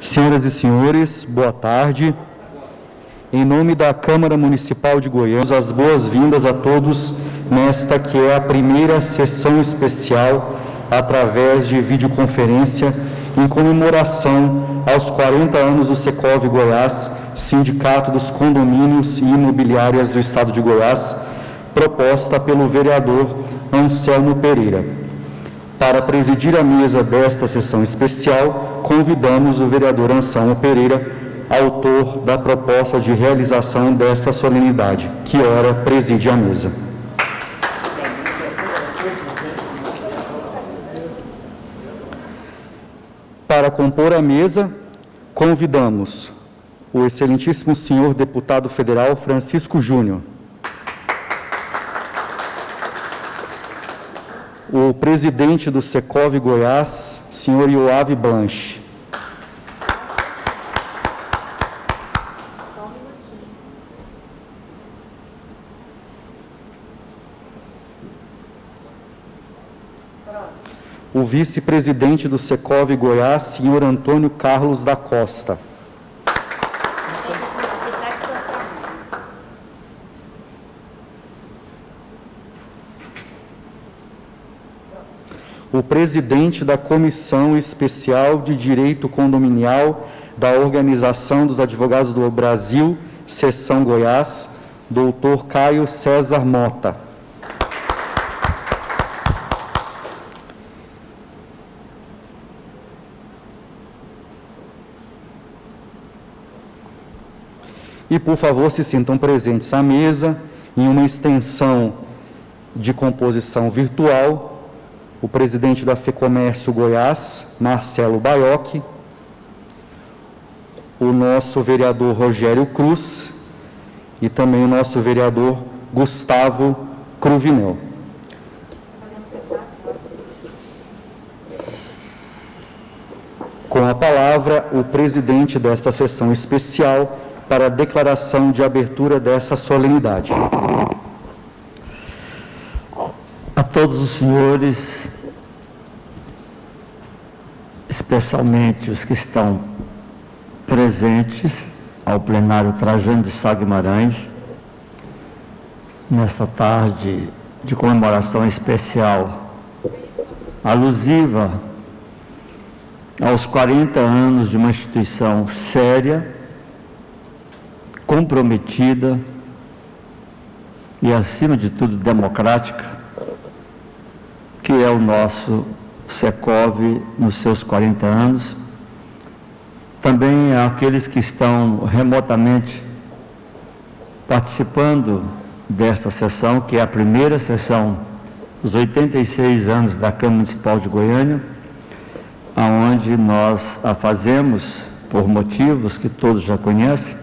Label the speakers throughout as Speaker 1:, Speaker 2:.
Speaker 1: Senhoras e senhores, boa tarde. Em nome da Câmara Municipal de Goiânia, as boas-vindas a todos nesta que é a primeira sessão especial através de videoconferência em comemoração aos 40 anos do Secov Goiás, Sindicato dos Condomínios e Imobiliárias do Estado de Goiás, proposta pelo vereador Anselmo Pereira. Para presidir a mesa desta sessão especial, convidamos o vereador Anselmo Pereira, autor da proposta de realização desta solenidade, que ora preside a mesa. Para compor a mesa, convidamos o excelentíssimo senhor deputado federal Francisco Júnior, o presidente do Secov Goiás, senhor Yoav Blanche, o vice-presidente do Secov Goiás, senhor Antônio Carlos da Costa, o presidente da Comissão Especial de Direito Condominial da Organização dos Advogados do Brasil, Seção Goiás, doutor Caio César Mota. E, por favor, se sintam presentes à mesa, em uma extensão de composição virtual, o presidente da FEComércio Goiás, Marcelo Baiocchi, o nosso vereador Rogério Cruz e também o nosso vereador Gustavo Cruvinel. Com a palavra, o presidente desta sessão especial para a declaração de abertura dessa solenidade.
Speaker 2: A todos os senhores, especialmente os que estão presentes ao plenário Trajano de Sá Guimarães, nesta tarde de comemoração especial, alusiva aos 40 anos de uma instituição séria, comprometida e, acima de tudo, democrática, que é o nosso Secov nos seus 40 anos. Também àqueles que estão remotamente participando desta sessão, que é a primeira sessão dos 86 anos da Câmara Municipal de Goiânia, aonde nós a fazemos por motivos que todos já conhecem,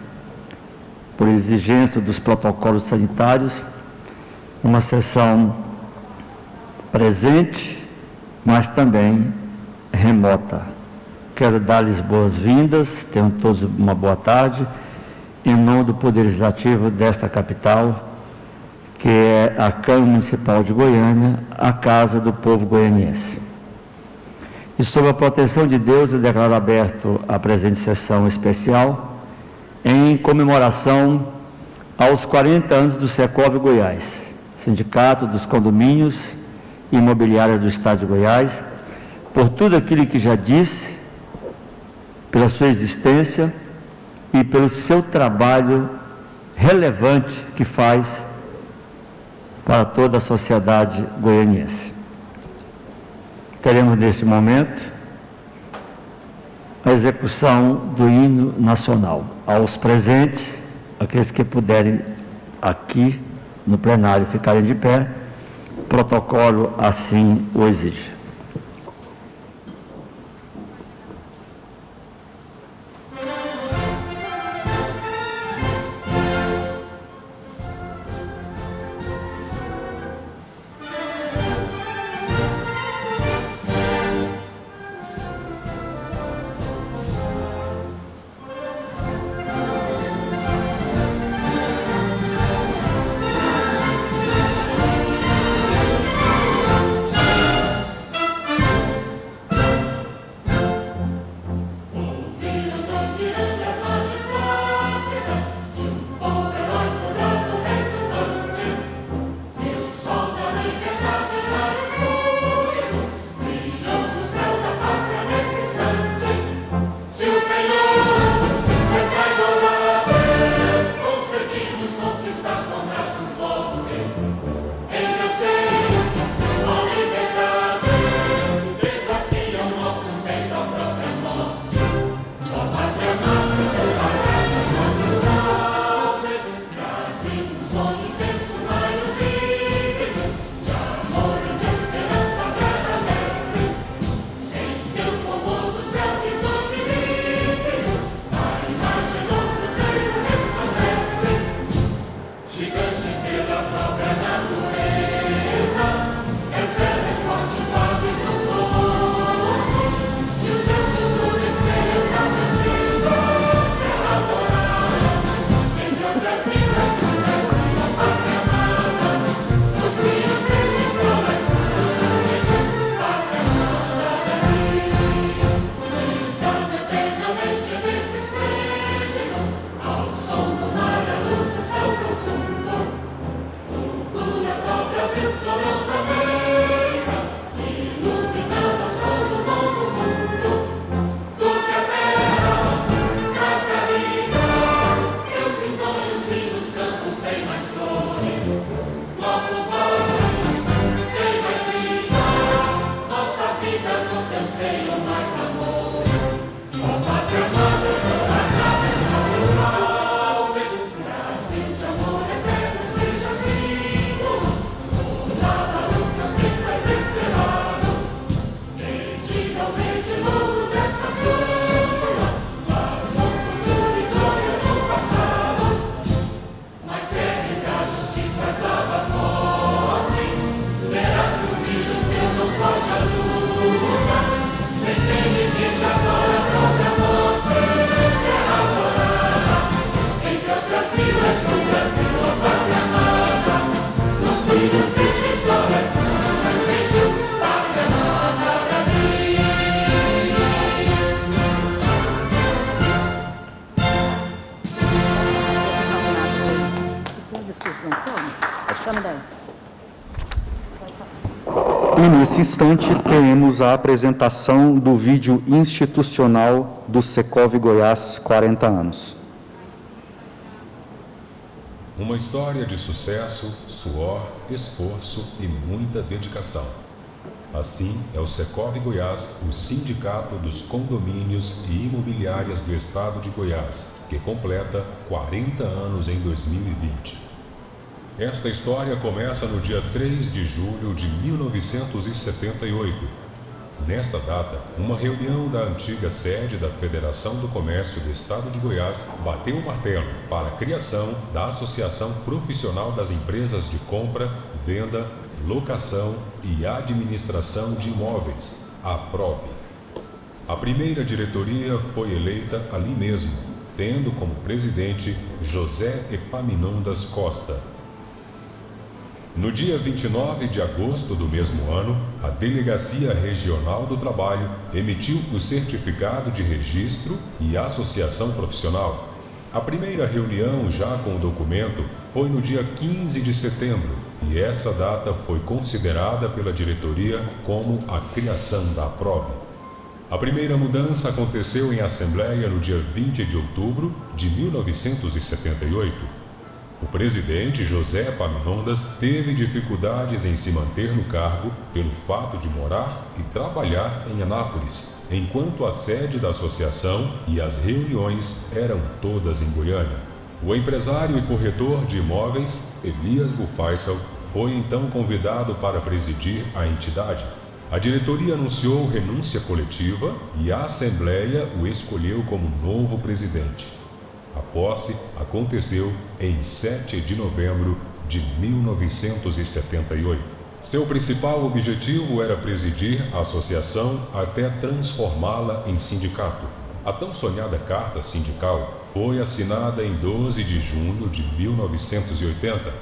Speaker 2: por exigência dos protocolos sanitários, uma sessão presente, mas também remota. Quero dar-lhes boas-vindas, tenham todos uma boa tarde, em nome do Poder Legislativo desta capital, que é a Câmara Municipal de Goiânia, a Casa do Povo Goianiense. E sob a proteção de Deus, eu declaro aberto a presente sessão especial, em comemoração aos 40 anos do Secov Goiás, Sindicato dos Condomínios e Imobiliárias do Estado de Goiás, por tudo aquilo que já disse, pela sua existência e pelo seu trabalho relevante que faz para toda a sociedade goianiense. Queremos, neste momento, a execução do hino nacional. Aos presentes, aqueles que puderem aqui no plenário ficarem de pé, o protocolo assim o exige.
Speaker 1: E nesse instante teremos a apresentação do vídeo institucional do Secov Goiás 40 anos.
Speaker 3: Uma história de sucesso, suor, esforço e muita dedicação. Assim é o Secov Goiás, o Sindicato dos Condomínios e Imobiliárias do Estado de Goiás, que completa 40 anos em 2020. Esta história começa no dia 3 de julho de 1978. Nesta data, uma reunião da antiga sede da Federação do Comércio do Estado de Goiás bateu o martelo para a criação da Associação Profissional das Empresas de Compra, Venda, Locação e Administração de Imóveis, a APROV. A primeira diretoria foi eleita ali mesmo, tendo como presidente José Epaminondas Costa. No dia 29 de agosto do mesmo ano, a Delegacia Regional do Trabalho emitiu o certificado de registro e associação profissional. A primeira reunião já com o documento foi no dia 15 de setembro e essa data foi considerada pela diretoria como a criação da APROV. A primeira mudança aconteceu em assembleia no dia 20 de outubro de 1978. O presidente José Epaminondas teve dificuldades em se manter no cargo pelo fato de morar e trabalhar em Anápolis, enquanto a sede da associação e as reuniões eram todas em Goiânia. O empresário e corretor de imóveis, Elias Bufaisal, foi então convidado para presidir a entidade. A diretoria anunciou renúncia coletiva e a assembleia o escolheu como novo presidente. A posse aconteceu em 7 de novembro de 1978. Seu principal objetivo era presidir a associação até transformá-la em sindicato. A tão sonhada carta sindical foi assinada em 12 de junho de 1980,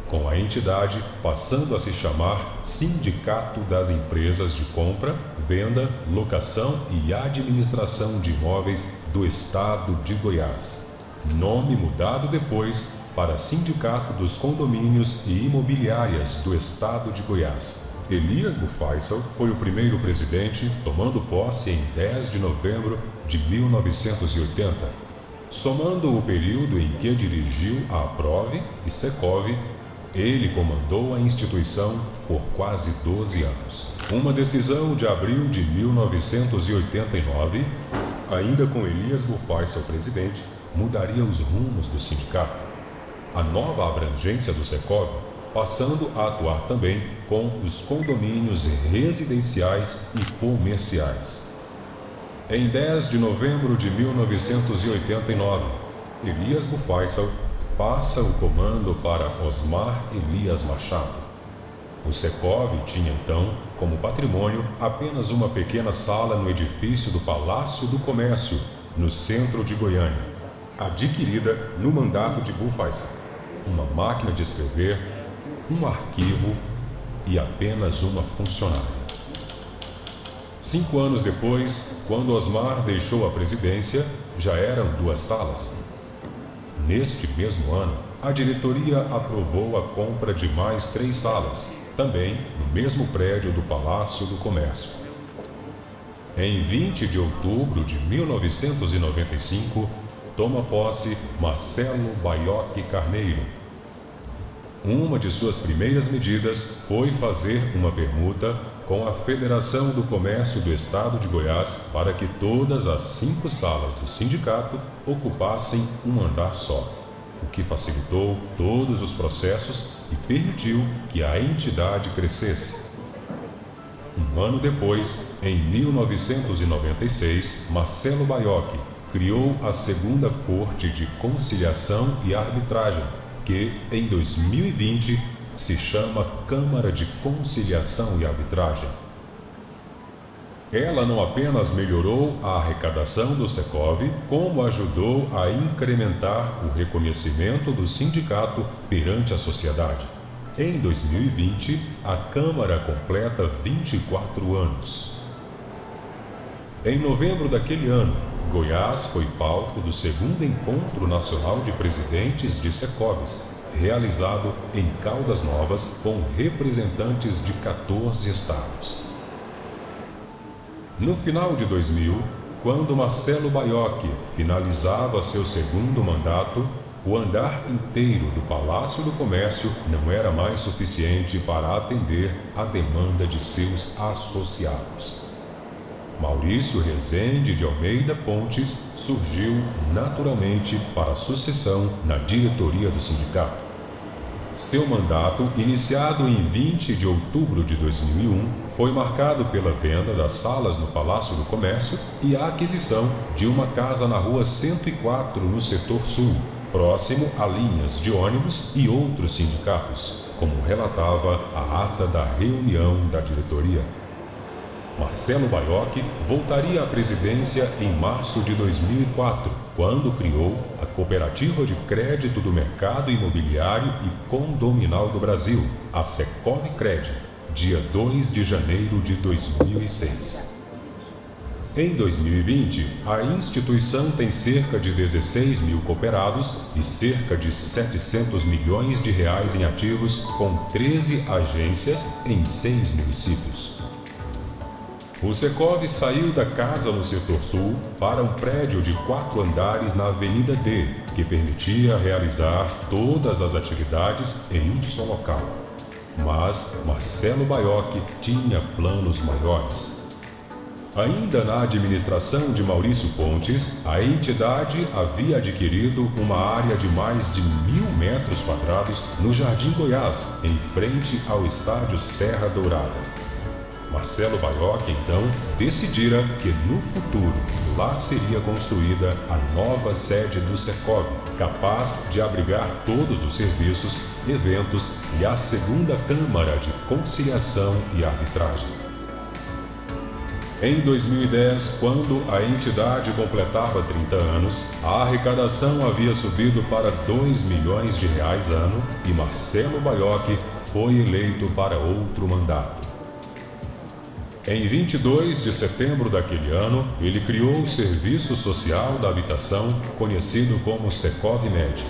Speaker 3: com a entidade passando a se chamar Sindicato das Empresas de Compra, Venda, Locação e Administração de Imóveis do Estado de Goiás. Nome mudado depois para Sindicato dos Condomínios e Imobiliárias do Estado de Goiás. Elias Bufaisal foi o primeiro presidente, tomando posse em 10 de novembro de 1980. Somando o período em que dirigiu a APROV e Secov, ele comandou a instituição por quase 12 anos. Uma decisão de abril de 1989, ainda com Elias Bufaisal presidente, mudaria os rumos do sindicato. A nova abrangência do Secov, passando a atuar também com os condomínios residenciais e comerciais. Em 10 de novembro de 1989, Elias Bufaisal passa o comando para Osmar Elias Machado. O Secov tinha então, como patrimônio, apenas uma pequena sala no edifício do Palácio do Comércio, no centro de Goiânia, adquirida no mandato de Bufaisal. Uma máquina de escrever, um arquivo e apenas uma funcionária. 5 anos depois, quando Osmar deixou a presidência, já eram 2 salas. Neste mesmo ano, a diretoria aprovou a compra de mais 3 salas, também no mesmo prédio do Palácio do Comércio. Em 20 de outubro de 1995, toma posse Marcelo Baiocchi Carneiro. Uma de suas primeiras medidas foi fazer uma permuta com a Federação do Comércio do Estado de Goiás para que todas as 5 salas do sindicato ocupassem um andar só, o que facilitou todos os processos e permitiu que a entidade crescesse. Um ano depois, em 1996, Marcelo Baiocchi criou a segunda Corte de Conciliação e Arbitragem, que, em 2020, se chama Câmara de Conciliação e Arbitragem. Ela não apenas melhorou a arrecadação do Secov, como ajudou a incrementar o reconhecimento do sindicato perante a sociedade. Em 2020, a Câmara completa 24 anos. Em novembro daquele ano, Goiás foi palco do 2º Encontro Nacional de Presidentes de Secovs, realizado em Caldas Novas com representantes de 14 estados. No final de 2000, quando Marcelo Baiocchi finalizava seu 2º mandato, o andar inteiro do Palácio do Comércio não era mais suficiente para atender a demanda de seus associados. Maurício Rezende de Almeida Pontes surgiu naturalmente para a sucessão na diretoria do sindicato. Seu mandato, iniciado em 20 de outubro de 2001, foi marcado pela venda das salas no Palácio do Comércio e a aquisição de uma casa na Rua 104, no setor sul, próximo a linhas de ônibus e outros sindicatos, como relatava a ata da reunião da diretoria. Marcelo Baiocchi voltaria à presidência em março de 2004, quando criou a Cooperativa de Crédito do Mercado Imobiliário e Condominal do Brasil, a Secov-Cred, dia 2 de janeiro de 2006. Em 2020, a instituição tem cerca de 16 mil cooperados e cerca de 700 milhões de reais em ativos, com 13 agências em 6 municípios. O Secov saiu da casa no setor sul para um prédio de 4 andares na Avenida D, que permitia realizar todas as atividades em um só local. Mas Marcelo Baiocchi tinha planos maiores. Ainda na administração de Maurício Pontes, a entidade havia adquirido uma área de mais de 1.000 metros quadrados no Jardim Goiás, em frente ao estádio Serra Dourada. Marcelo Baiocchi, então, decidira que no futuro lá seria construída a nova sede do Secov, capaz de abrigar todos os serviços, eventos e a segunda Câmara de Conciliação e Arbitragem. Em 2010, quando a entidade completava 30 anos, a arrecadação havia subido para R$2 milhões ano e Marcelo Baiocchi foi eleito para outro mandato. Em 22 de setembro daquele ano, ele criou o Serviço Social da Habitação, conhecido como Secov-Med.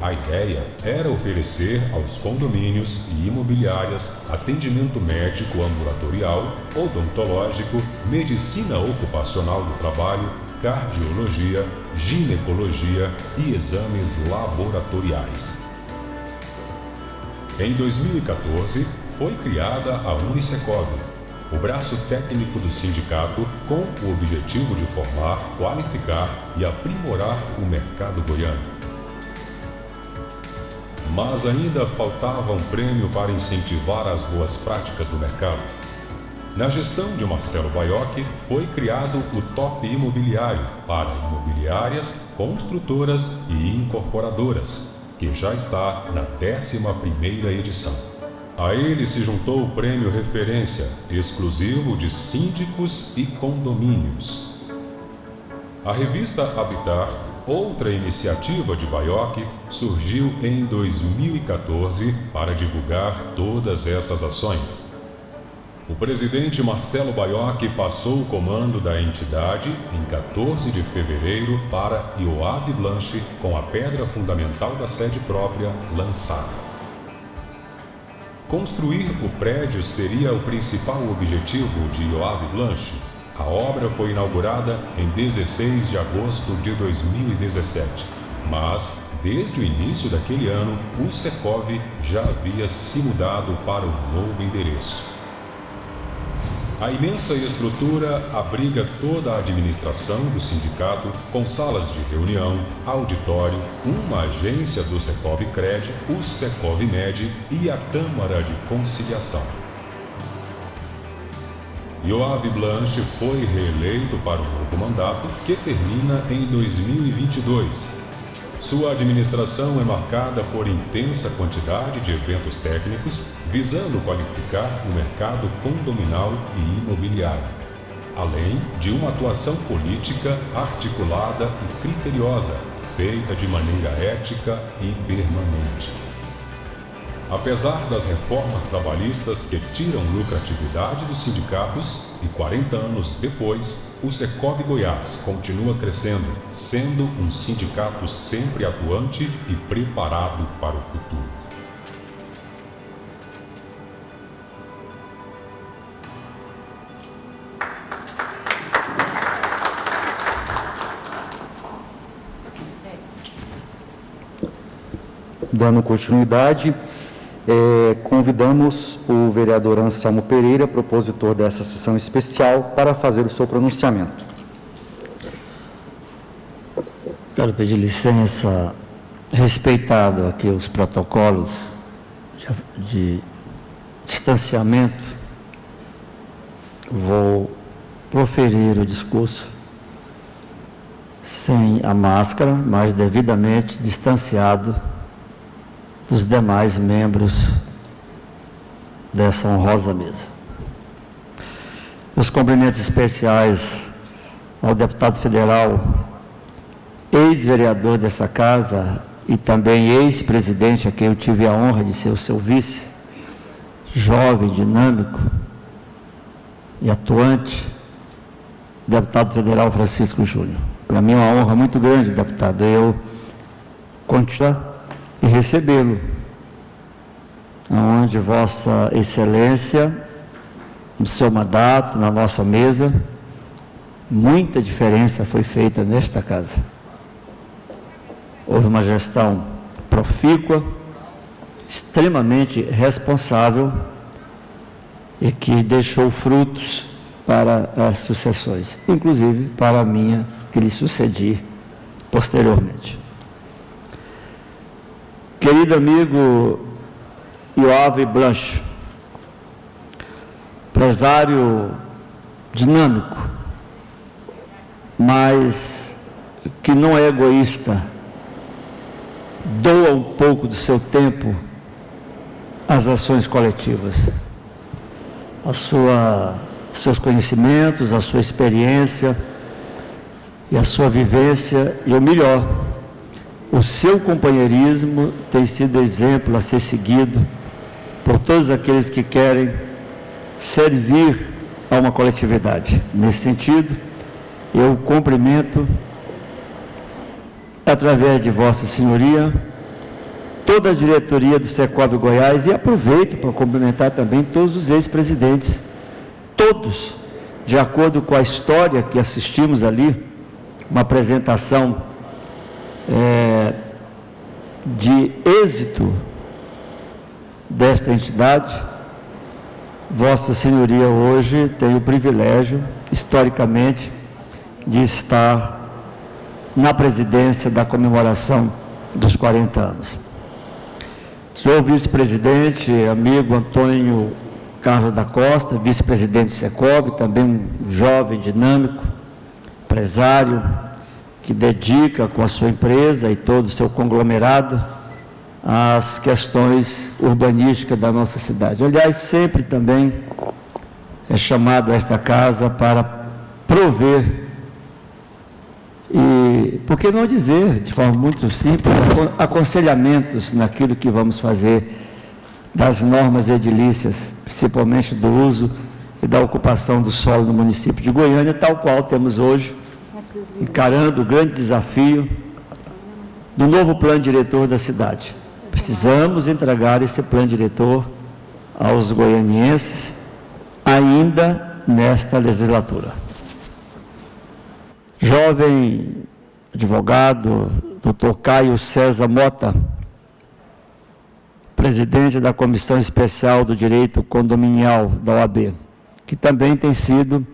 Speaker 3: A ideia era oferecer aos condomínios e imobiliárias atendimento médico ambulatorial, odontológico, medicina ocupacional do trabalho, cardiologia, ginecologia e exames laboratoriais. Em 2014, foi criada a Unisecov, o braço técnico do sindicato, com o objetivo de formar, qualificar e aprimorar o mercado goiano. Mas ainda faltava um prêmio para incentivar as boas práticas do mercado. Na gestão de Marcelo Baiocchi, foi criado o Top Imobiliário para imobiliárias, construtoras e incorporadoras, que já está na 11ª edição. A ele se juntou o Prêmio Referência, exclusivo de síndicos e condomínios. A revista Habitar, outra iniciativa de Baiocchi, surgiu em 2014 para divulgar todas essas ações. O presidente Marcelo Baiocchi passou o comando da entidade em 14 de fevereiro para Ioave Blanche, com a pedra fundamental da sede própria lançada. Construir o prédio seria o principal objetivo de Ioave Blanche. A obra foi inaugurada em 16 de agosto de 2017, mas, desde o início daquele ano, o Secov já havia se mudado para o novo endereço. A imensa estrutura abriga toda a administração do sindicato, com salas de reunião, auditório, uma agência do Secov Cred, o Secov Med e a Câmara de Conciliação. Ioave Blanche foi reeleito para um novo mandato que termina em 2022. Sua administração é marcada por intensa quantidade de eventos técnicos visando qualificar o mercado condominal e imobiliário, além de uma atuação política articulada e criteriosa, feita de maneira ética e permanente. Apesar das reformas trabalhistas que tiram lucratividade dos sindicatos, e 40 anos depois, o Secov Goiás continua crescendo, sendo um sindicato sempre atuante e preparado para o futuro.
Speaker 1: Dando continuidade, convidamos o vereador Anselmo Pereira, propositor dessa sessão especial, para fazer o seu pronunciamento.
Speaker 2: Quero pedir licença, respeitado aqui os protocolos de distanciamento, vou proferir o discurso sem a máscara, mas devidamente distanciado dos demais membros dessa honrosa mesa. Os cumprimentos especiais ao deputado federal, ex-vereador dessa casa e também ex-presidente, a quem eu tive a honra de ser o seu vice, jovem, dinâmico e atuante, deputado federal Francisco Júnior. Para mim é uma honra muito grande, deputado, eu continuo e recebê-lo, onde Vossa Excelência, no seu mandato, na nossa mesa, muita diferença foi feita nesta casa. Houve uma gestão profícua, extremamente responsável e que deixou frutos para as sucessões, inclusive para a minha, que lhe sucedi posteriormente. Querido amigo Ioave Blanche, empresário dinâmico, mas que não é egoísta, doa um pouco do seu tempo às ações coletivas, seus conhecimentos, a sua experiência e a sua vivência, e o melhor, o seu companheirismo tem sido exemplo a ser seguido por todos aqueles que querem servir a uma coletividade. Nesse sentido, eu cumprimento, através de Vossa Senhoria, toda a diretoria do Secov Goiás e aproveito para cumprimentar também todos os ex-presidentes, todos, de acordo com a história que assistimos ali, uma apresentação de êxito desta entidade. Vossa Senhoria hoje tem o privilégio, historicamente, de estar na presidência da comemoração dos 40 anos. Senhor vice-presidente, amigo Antônio Carlos da Costa, vice-presidente do Secov, também um jovem dinâmico, empresário, que dedica com a sua empresa e todo o seu conglomerado às questões urbanísticas da nossa cidade. Aliás, sempre também é chamado a esta casa para prover e, por que não dizer, de forma muito simples, aconselhamentos naquilo que vamos fazer das normas edilícias, principalmente do uso e da ocupação do solo no município de Goiânia, tal qual temos hoje, encarando o grande desafio do novo plano diretor da cidade. Precisamos entregar esse plano diretor aos goianienses ainda nesta legislatura. Jovem advogado, Dr. Caio César Mota, presidente da Comissão Especial do Direito Condominial da OAB, que também tem sido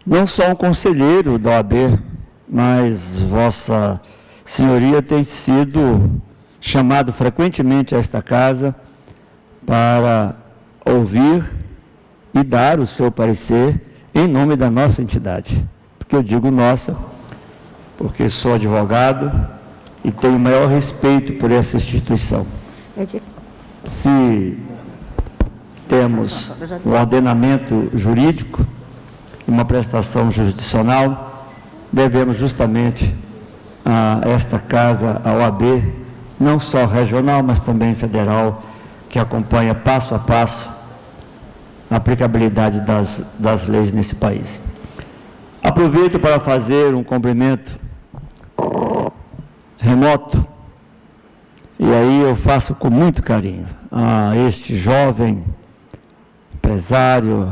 Speaker 2: não só um conselheiro da OAB, mas Vossa Senhoria tem sido chamado frequentemente a esta casa para ouvir e dar o seu parecer em nome da nossa entidade. Porque eu digo nossa, porque sou advogado e tenho o maior respeito por essa instituição. Se temos um ordenamento jurídico e uma prestação jurisdicional, devemos justamente a esta casa, a OAB, não só regional, mas também federal, que acompanha passo a passo a aplicabilidade das leis nesse país. Aproveito para fazer um cumprimento remoto, e aí eu faço com muito carinho a este jovem empresário,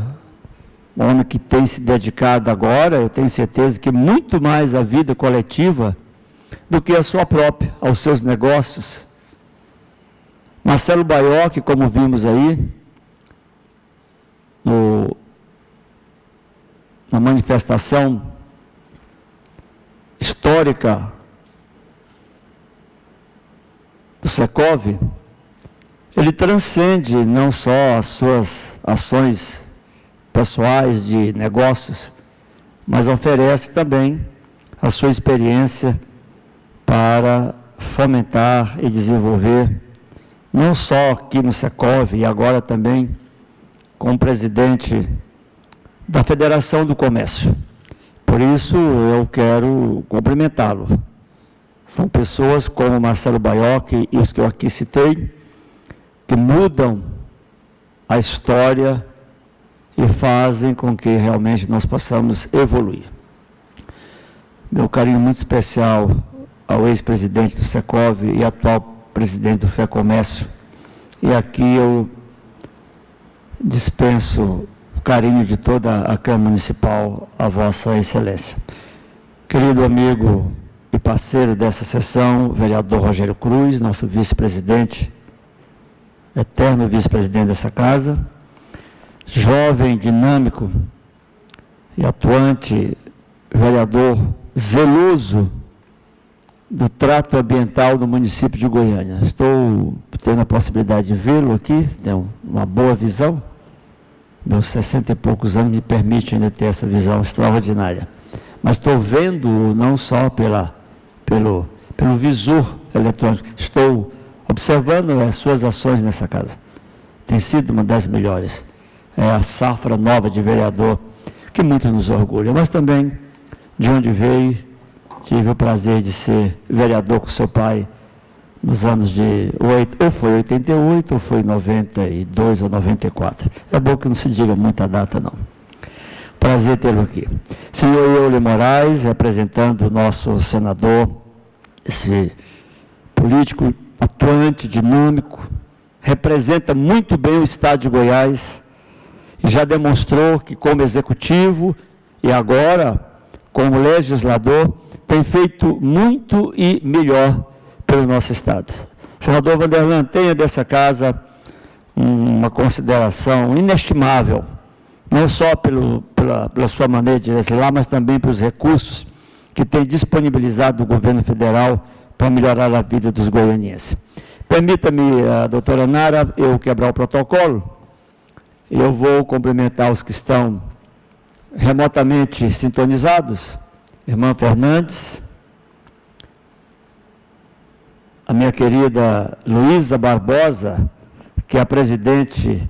Speaker 2: homem que tem se dedicado agora, eu tenho certeza que muito mais à vida coletiva do que a sua própria, aos seus negócios. Marcelo Baiocchi, como vimos aí, na manifestação histórica do Secov, ele transcende não só as suas ações pessoais de negócios, mas oferece também a sua experiência para fomentar e desenvolver, não só aqui no Secov, e agora também como presidente da Federação do Comércio. Por isso, eu quero cumprimentá-lo. São pessoas como Marcelo Baiocchi e os que eu aqui citei, que mudam a história e fazem com que realmente nós possamos evoluir. Meu carinho muito especial ao ex-presidente do Secov e atual presidente do FEComércio. E aqui eu dispenso o carinho de toda a Câmara Municipal a Vossa Excelência. Querido amigo e parceiro dessa sessão, vereador Rogério Cruz, nosso vice-presidente, eterno vice-presidente dessa casa, jovem, dinâmico e atuante, vereador zeloso do trato ambiental do município de Goiânia. Estou tendo a possibilidade de vê-lo aqui, tenho uma boa visão, meus 60 e poucos anos me permitem ainda ter essa visão extraordinária. Mas estou vendo não só pelo visor eletrônico, estou observando as suas ações nessa casa. Tem sido uma das melhores. É a safra nova de vereador, que muito nos orgulha, mas também de onde veio. Tive o prazer de ser vereador com seu pai nos anos de ou foi 88, ou foi 92 ou 94. É bom que não se diga muita data, não. Prazer tê-lo aqui. Senhor Euler Moraes, representando o nosso senador, esse político atuante, dinâmico, representa muito bem o Estado de Goiás e já demonstrou que, como executivo e agora como legislador, tem feito muito e melhor pelo nosso Estado. Senador Vanderlan, tenha dessa casa uma consideração inestimável, não só pela sua maneira de legislar, mas também pelos recursos que tem disponibilizado o governo federal para melhorar a vida dos goianienses. Permita-me, doutora Nara, eu quebrar o protocolo. Eu vou cumprimentar os que estão remotamente sintonizados. Irmã Fernandes, a minha querida Luísa Barbosa, que é a presidente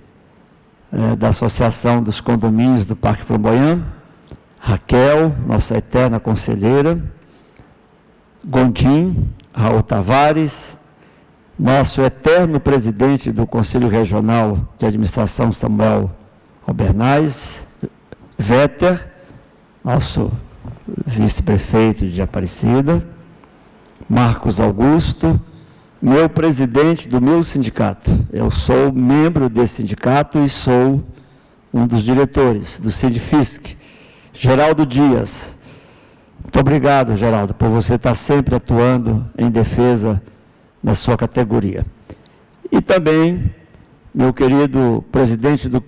Speaker 2: da Associação dos Condomínios do Parque Flamboyant, Raquel, nossa eterna conselheira, Gondim, Raul Tavares, nosso eterno presidente do Conselho Regional de Administração, Samuel Albernaz, Vetter, nosso vice-prefeito de Aparecida, Marcos Augusto, meu presidente do meu sindicato. Eu sou membro desse sindicato e sou um dos diretores do Sindifisc, Geraldo Dias. Muito obrigado, Geraldo, por você estar sempre atuando em defesa da sua categoria. E também meu querido presidente do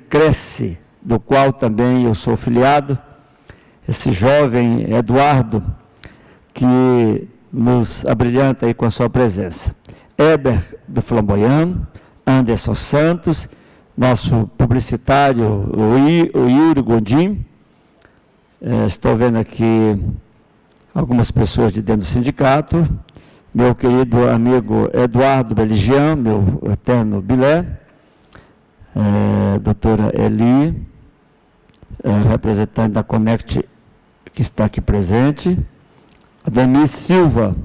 Speaker 2: Cresce, do qual também eu sou filiado, esse jovem Eduardo, que nos abrilhanta aí com a sua presença. Heber do Flamboyant, Anderson Santos, nosso publicitário, o Yuri Gondim. Estou vendo aqui algumas pessoas de dentro do sindicato. Meu querido amigo Eduardo Beligian, meu eterno bilé. Doutora Eli, representante da Connect, que está aqui presente. Ademir Silva,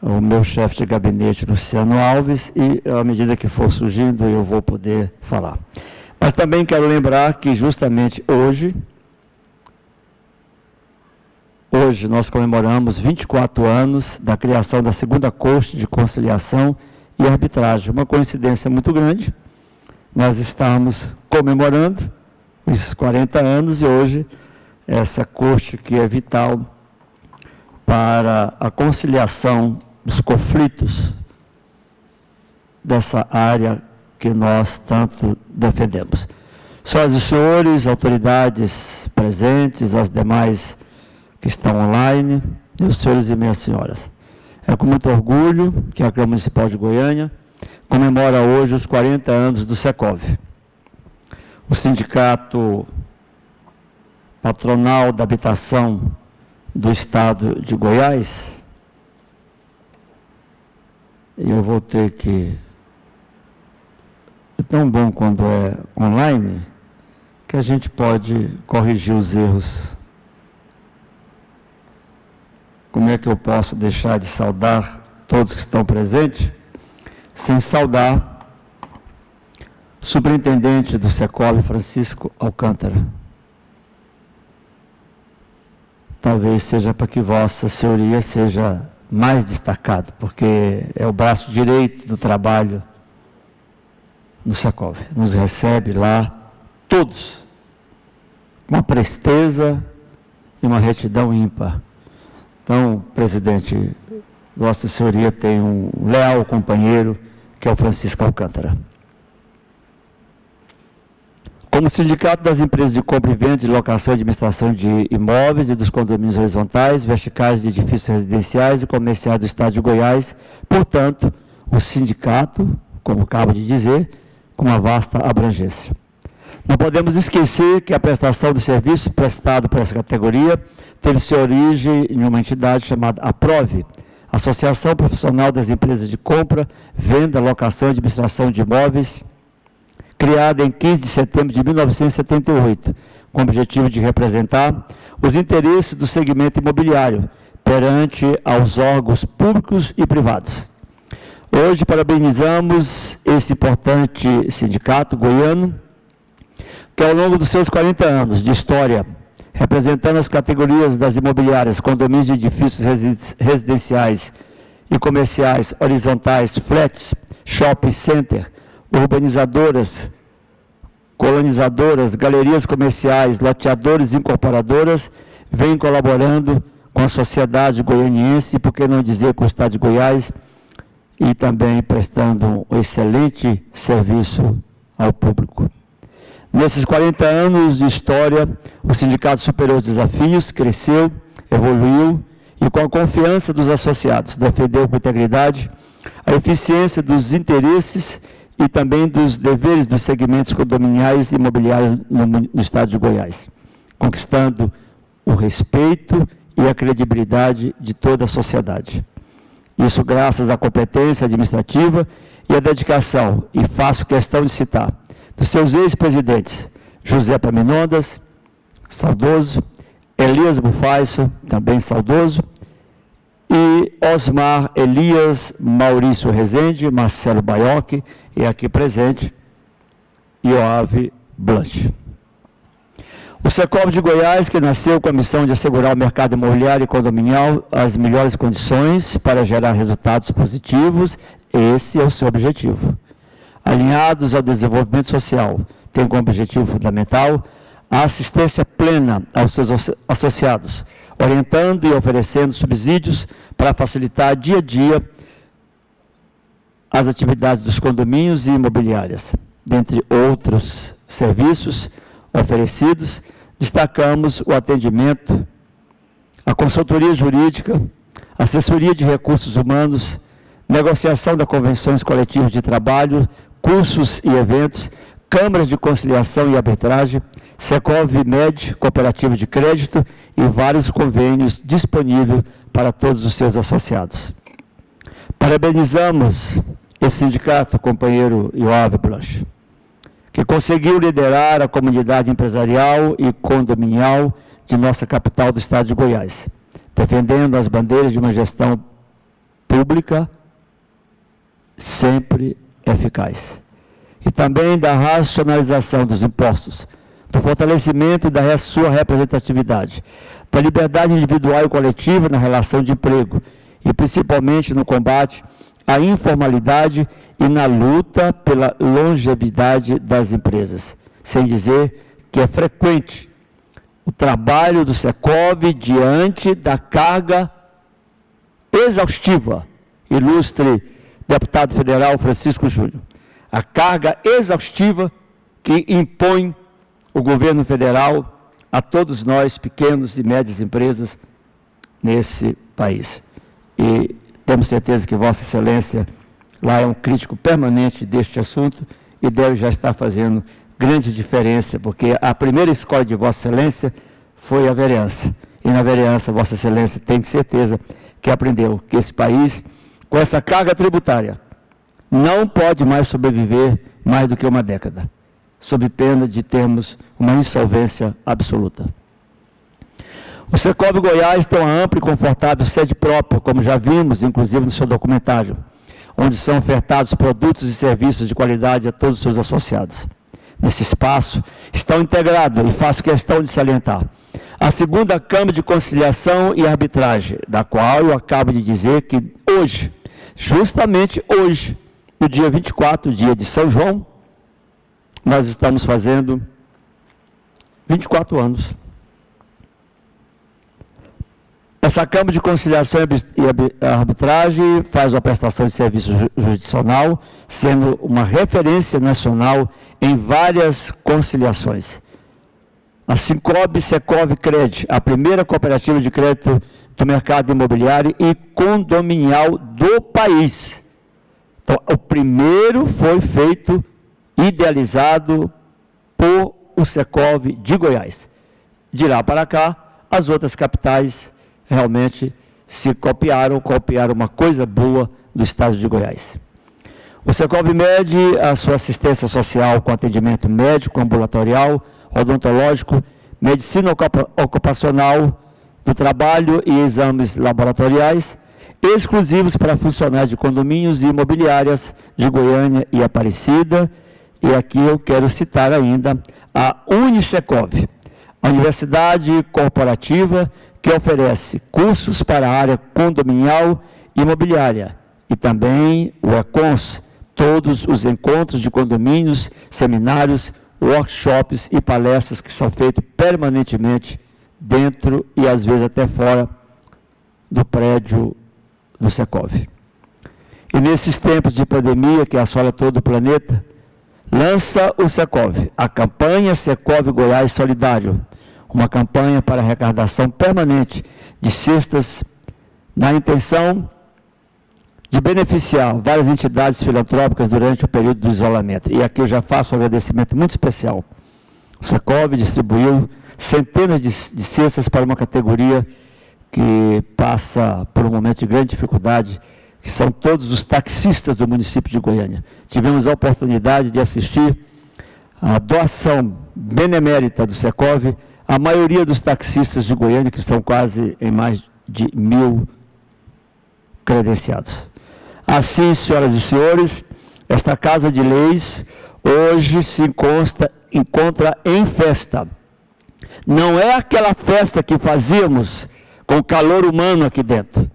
Speaker 2: o meu chefe de gabinete, Luciano Alves, e à medida que for surgindo eu vou poder falar. Mas também quero lembrar que justamente hoje nós comemoramos 24 anos da criação da segunda Corte de Conciliação e Arbitragem. Uma coincidência muito grande, nós estamos comemorando os 40 anos e hoje essa corte que é vital para a conciliação dos conflitos dessa área que nós tanto defendemos. Senhoras e senhores, autoridades presentes, as demais que estão online, meus senhores e minhas senhoras, é com muito orgulho que a Câmara Municipal de Goiânia comemora hoje os 40 anos do Secov. O Sindicato Patronal da Habitação do Estado de Goiás, e eu vou ter que... É tão bom quando é online, que a gente pode corrigir os erros. Como é que eu posso deixar de saudar todos que estão presentes, sem saudar o superintendente do Secov, Francisco Alcântara? Talvez seja para que Vossa Senhoria seja mais destacado, porque é o braço direito do trabalho no Secov. Nos recebe lá todos, com uma presteza e uma retidão ímpar. Então, presidente, Vossa Senhoria tem um leal companheiro, que é o Francisco Alcântara. Como Sindicato das Empresas de Compra e Venda, de Locação e Administração de Imóveis e dos Condomínios Horizontais, Verticais de Edifícios Residenciais e Comerciais do Estado de Goiás, portanto, o sindicato, como acabo de dizer, com uma vasta abrangência. Não podemos esquecer que a prestação de serviço prestado por essa categoria teve sua origem em uma entidade chamada APROVE, Associação Profissional das Empresas de Compra, Venda, Locação e Administração de Imóveis, criada em 15 de setembro de 1978, com o objetivo de representar os interesses do segmento imobiliário perante aos órgãos públicos e privados. Hoje parabenizamos esse importante sindicato goiano, que ao longo dos seus 40 anos de história, representando as categorias das imobiliárias, condomínios de edifícios residenciais e comerciais horizontais, flats, shopping center, urbanizadoras, colonizadoras, galerias comerciais, loteadores e incorporadoras, vem colaborando com a sociedade goianiense, por que não dizer com o Estado de Goiás, e também prestando um excelente serviço ao público. Nesses 40 anos de história, o sindicato superou os desafios, cresceu, evoluiu e, com a confiança dos associados, defendeu com integridade a eficiência dos interesses e também dos deveres dos segmentos condominiais e imobiliários no Estado de Goiás, conquistando o respeito e a credibilidade de toda a sociedade. Isso graças à competência administrativa e à dedicação, e faço questão de citar, dos seus ex-presidentes, José Paminondas, saudoso, Elias Bufaiso, também saudoso, e Osmar Elias, Maurício Rezende, Marcelo Baiocchi, e aqui presente, Ioave Blanche. O Secovi de Goiás, que nasceu com a missão de assegurar o mercado imobiliário e condominial as melhores condições para gerar resultados positivos, esse é o seu objetivo. Alinhados ao desenvolvimento social, tem como objetivo fundamental a assistência plena aos seus associados, orientando e oferecendo subsídios para facilitar dia a dia as atividades dos condomínios e imobiliárias. Dentre outros serviços oferecidos, destacamos o atendimento, a consultoria jurídica, assessoria de recursos humanos, negociação das convenções coletivas de trabalho, cursos e eventos, câmaras de conciliação e arbitragem, Secovi Med, cooperativa de crédito e vários convênios disponíveis para todos os seus associados. Parabenizamos esse sindicato, companheiro Yoav Blanche, que conseguiu liderar a comunidade empresarial e condominial de nossa capital do estado de Goiás, defendendo as bandeiras de uma gestão pública sempre eficaz. E também da racionalização dos impostos, do fortalecimento da sua representatividade, da liberdade individual e coletiva na relação de emprego e principalmente no combate à informalidade e na luta pela longevidade das empresas, sem dizer que é frequente o trabalho do Secovi diante da carga exaustiva, ilustre deputado federal Francisco Júnior, a carga exaustiva que impõe o governo federal a todos nós, pequenos e médias empresas, nesse país. E temos certeza que Vossa Excelência lá é um crítico permanente deste assunto e deve já estar fazendo grande diferença, porque a primeira escola de Vossa Excelência foi a vereança. E na vereança, Vossa Excelência tem certeza que aprendeu que esse país, com essa carga tributária, não pode mais sobreviver mais do que uma década, sob pena de termos uma insolvência absoluta. O Secovi Goiás tem uma ampla e confortável sede própria, como já vimos, inclusive no seu documentário, onde são ofertados produtos e serviços de qualidade a todos os seus associados. Nesse espaço estão integrados, e faço questão de salientar, a segunda Câmara de Conciliação e Arbitragem, da qual eu acabo de dizer que hoje, justamente hoje, no dia 24, dia de São João, nós estamos fazendo 24 anos. Essa Câmara de Conciliação e Arbitragem faz uma prestação de serviço jurisdicional, sendo uma referência nacional em várias conciliações. A Sincob Secovi Cred, a primeira cooperativa de crédito do mercado imobiliário e condominial do país. Então, o primeiro foi feito, idealizado por o Secovi de Goiás. De lá para cá, as outras capitais realmente se copiaram uma coisa boa do estado de Goiás. O Secovi Med, a sua assistência social com atendimento médico, ambulatorial, odontológico, medicina ocupacional do trabalho e exames laboratoriais, exclusivos para funcionários de condomínios e imobiliárias de Goiânia e Aparecida. E aqui eu quero citar ainda a Unisecovi, a universidade corporativa que oferece cursos para a área condominial e imobiliária, e também o ECONS, todos os encontros de condomínios, seminários, workshops e palestras que são feitos permanentemente dentro e às vezes até fora do prédio do Secovi. E nesses tempos de pandemia que assola todo o planeta, lança o Secovi, a campanha Secovi Goiás Solidário, uma campanha para arrecadação permanente de cestas na intenção de beneficiar várias entidades filantrópicas durante o período do isolamento. E aqui eu já faço um agradecimento muito especial. O Secovi distribuiu centenas de cestas para uma categoria que passa por um momento de grande dificuldade, que são todos os taxistas do município de Goiânia. Tivemos a oportunidade de assistir a doação benemérita do Secovi, a maioria dos taxistas de Goiânia, que são quase em mais de 1.000 credenciados. Assim, senhoras e senhores, esta Casa de Leis hoje se encontra em festa. Não é aquela festa que fazíamos com o calor humano aqui dentro.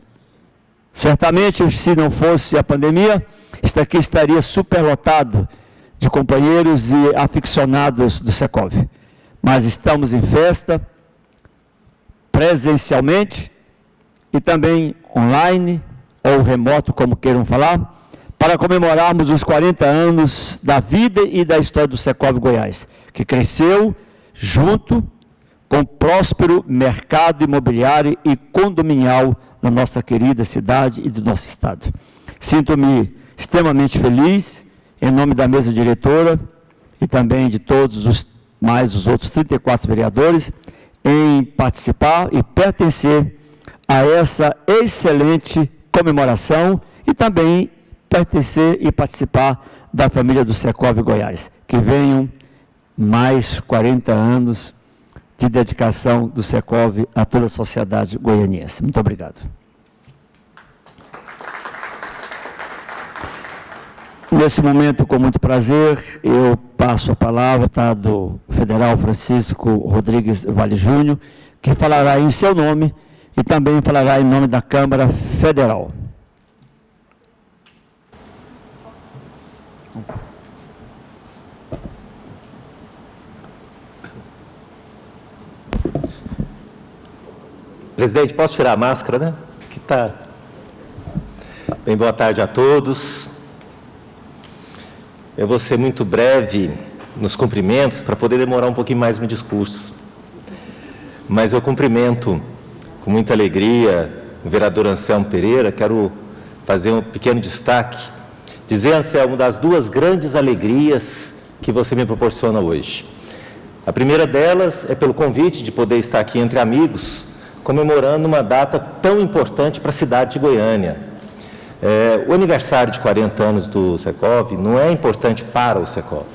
Speaker 2: Certamente, se não fosse a pandemia, isso aqui estaria superlotado de companheiros e aficionados do Secov. Mas estamos em festa, presencialmente e também online ou remoto, como queiram falar, para comemorarmos os 40 anos da vida e da história do Secov Goiás, que cresceu junto com o próspero mercado imobiliário e condominial da nossa querida cidade e do nosso estado. Sinto-me extremamente feliz, em nome da mesa diretora e também de todos os outros 34 vereadores, em participar e pertencer a essa excelente comemoração e também pertencer e participar da família do Secov Goiás. Que venham mais 40 anos de dedicação do Secov a toda a sociedade goianiense. Muito obrigado. Nesse momento, com muito prazer, eu passo a palavra do federal Francisco Rodrigues Vale Júnior, que falará em seu nome e também falará em nome da Câmara Federal.
Speaker 4: Presidente, posso tirar a máscara, né? Que tá. Bem, boa tarde a todos. Eu vou ser muito breve nos cumprimentos para poder demorar um pouquinho mais no discurso. Mas eu cumprimento com muita alegria o vereador Anselmo Pereira. Quero fazer um pequeno destaque. Dizer, Anselmo, das duas grandes alegrias que você me proporciona hoje. A primeira delas é pelo convite de poder estar aqui entre amigos, comemorando uma data tão importante para a cidade de Goiânia. O aniversário de 40 anos do Secov não é importante para o Secov,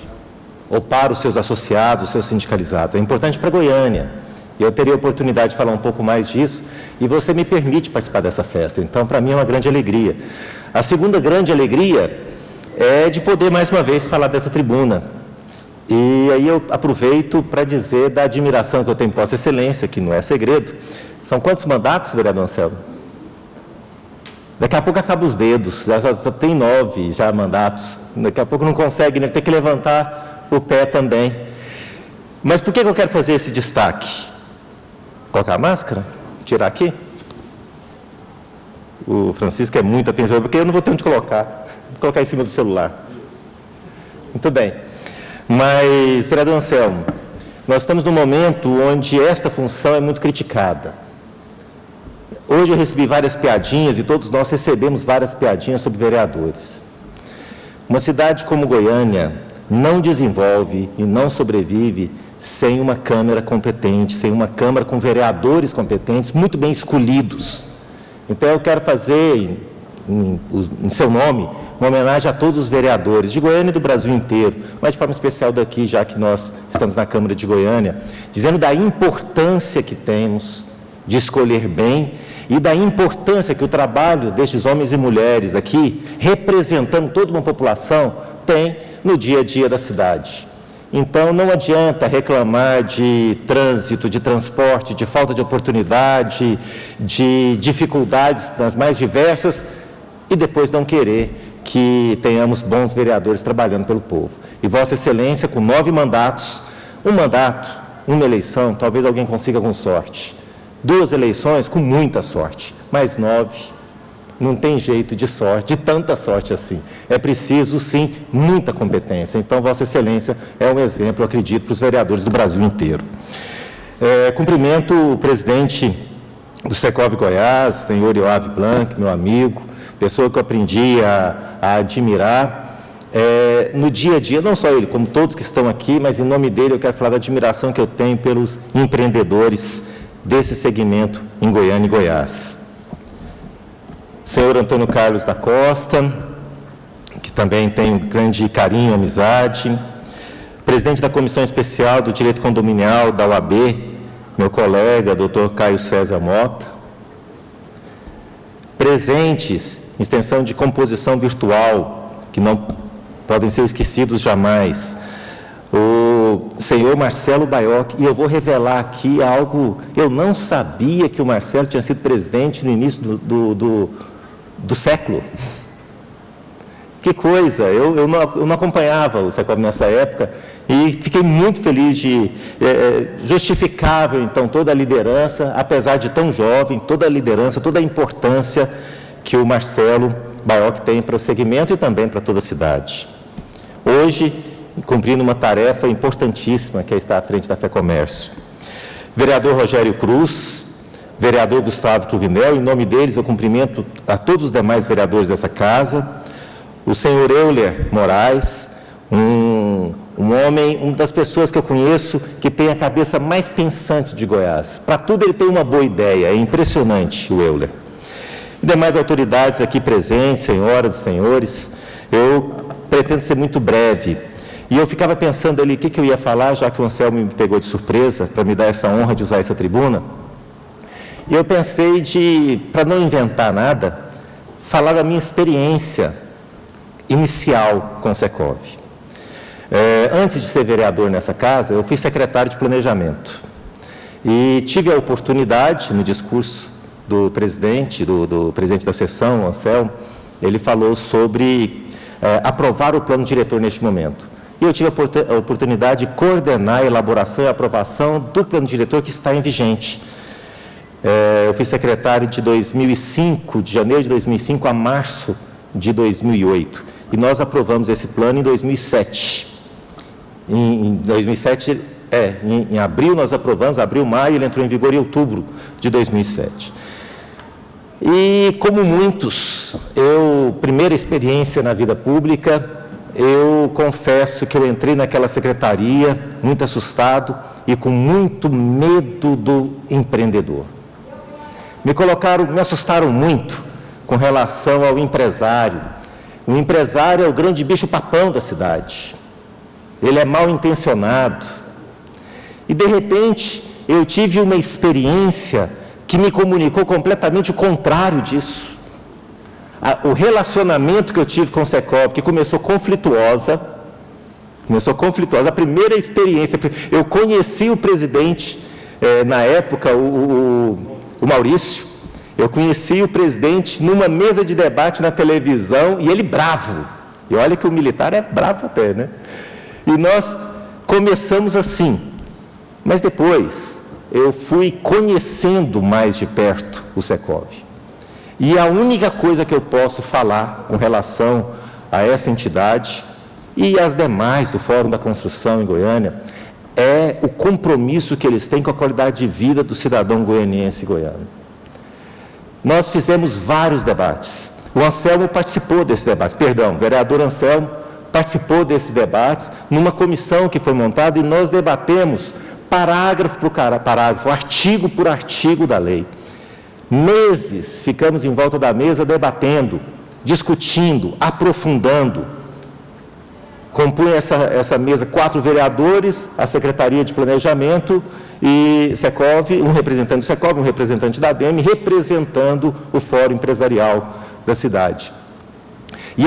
Speaker 4: ou para os seus associados, os seus sindicalizados, é importante para Goiânia. Eu teria a oportunidade de falar um pouco mais disso, e você me permite participar dessa festa, então para mim é uma grande alegria. A segunda grande alegria é de poder mais uma vez falar dessa tribuna. E aí eu aproveito para dizer da admiração que eu tenho por Vossa Excelência, que não é segredo. São quantos mandatos, vereador Anselmo? Daqui a pouco acaba os dedos, já tem 9 já mandatos, daqui a pouco não consegue, né? Tem que levantar o pé também. Mas por que eu quero fazer esse destaque? Colocar a máscara? Tirar aqui? O Francisco é muito atenção, porque eu não vou ter onde colocar. Vou colocar em cima do celular. Muito bem. Mas, vereador Anselmo, nós estamos num momento onde esta função é muito criticada. Hoje eu recebi várias piadinhas e todos nós recebemos várias piadinhas sobre vereadores. Uma cidade como Goiânia não desenvolve e não sobrevive sem uma Câmara competente, sem uma Câmara com vereadores competentes, muito bem escolhidos. Então eu quero fazer, em seu nome, uma homenagem a todos os vereadores de Goiânia e do Brasil inteiro, mas de forma especial daqui, já que nós estamos na Câmara de Goiânia, dizendo da importância que temos de escolher bem e da importância que o trabalho destes homens e mulheres aqui, representando toda uma população, tem no dia a dia da cidade. Então, não adianta reclamar de trânsito, de transporte, de falta de oportunidade, de dificuldades das mais diversas, e depois não querer que tenhamos bons vereadores trabalhando pelo povo. E Vossa Excelência, com 9 mandatos, um mandato, uma eleição, talvez alguém consiga com sorte. 2 eleições com muita sorte, mas 9 não tem jeito de sorte, de tanta sorte assim. É preciso, sim, muita competência. Então, Vossa Excelência é um exemplo, eu acredito, para os vereadores do Brasil inteiro. Cumprimento o presidente do Secov Goiás, o senhor Ioave Blanc, meu amigo, pessoa que eu aprendi a admirar. No dia a dia, não só ele, como todos que estão aqui, mas em nome dele eu quero falar da admiração que eu tenho pelos empreendedores desse segmento em Goiânia e Goiás. Senhor Antônio Carlos da Costa, que também tem um grande carinho e amizade. Presidente da Comissão Especial do Direito Condominial da UAB, meu colega, doutor Caio César Mota. Presentes em extensão de composição virtual, que não podem ser esquecidos jamais. O senhor Marcelo Baiocchi, e eu vou revelar aqui algo, eu não sabia que o Marcelo tinha sido presidente no início do século. Que coisa, eu não acompanhava o Secov nessa época e fiquei muito feliz de justificável, então, toda a liderança, apesar de tão jovem, toda a liderança, toda a importância que o Marcelo Baiocchi tem para o segmento e também para toda a cidade. Hoje, cumprindo uma tarefa importantíssima, que é estar à frente da FEComércio. Vereador Rogério Cruz, vereador Gustavo Cruvinel, em nome deles eu cumprimento a todos os demais vereadores dessa casa, o senhor Euler Moraes, um homem, uma das pessoas que eu conheço que tem a cabeça mais pensante de Goiás. Para tudo ele tem uma boa ideia, é impressionante o Euler. E demais autoridades aqui presentes, senhoras e senhores, eu pretendo ser muito breve. E eu ficava pensando ali o que eu ia falar, já que o Anselmo me pegou de surpresa, para me dar essa honra de usar essa tribuna. E eu pensei para não inventar nada, falar da minha experiência inicial com o Secov. Antes de ser vereador nessa casa, eu fui secretário de planejamento. E tive a oportunidade, no discurso do presidente, do presidente da sessão, Anselmo, ele falou sobre aprovar o plano diretor neste momento. E eu tive a oportunidade de coordenar a elaboração e aprovação do plano diretor que está em vigente. Eu fui secretário de 2005, de janeiro de 2005 a março de 2008. E nós aprovamos esse plano em 2007. Em 2007, em abril nós aprovamos, abril, maio, ele entrou em vigor em outubro de 2007. E como muitos, primeira experiência na vida pública, eu confesso que eu entrei naquela secretaria muito assustado e com muito medo do empreendedor. Me assustaram muito com relação ao empresário. O empresário é o grande bicho-papão da cidade. Ele é mal intencionado. E, de repente, eu tive uma experiência que me comunicou completamente o contrário disso. O relacionamento que eu tive com o Secov, que começou conflituosa, a primeira experiência, eu conheci o presidente, na época, o Maurício, eu conheci o presidente numa mesa de debate na televisão, e ele bravo, e olha que o militar é bravo até, né? E nós começamos assim, mas depois eu fui conhecendo mais de perto o Secov. E a única coisa que eu posso falar com relação a essa entidade e as demais do Fórum da Construção em Goiânia é o compromisso que eles têm com a qualidade de vida do cidadão goianiense e goiano. Nós fizemos vários debates. O Anselmo participou desses debates, o vereador Anselmo participou desses debates numa comissão que foi montada e nós debatemos parágrafo por parágrafo, artigo por artigo da lei. Meses ficamos em volta da mesa debatendo, discutindo, aprofundando. Compunha essa mesa 4 vereadores, a Secretaria de Planejamento e Secov, um representante do Secov, um representante da ADEME, representando o Fórum Empresarial da cidade. E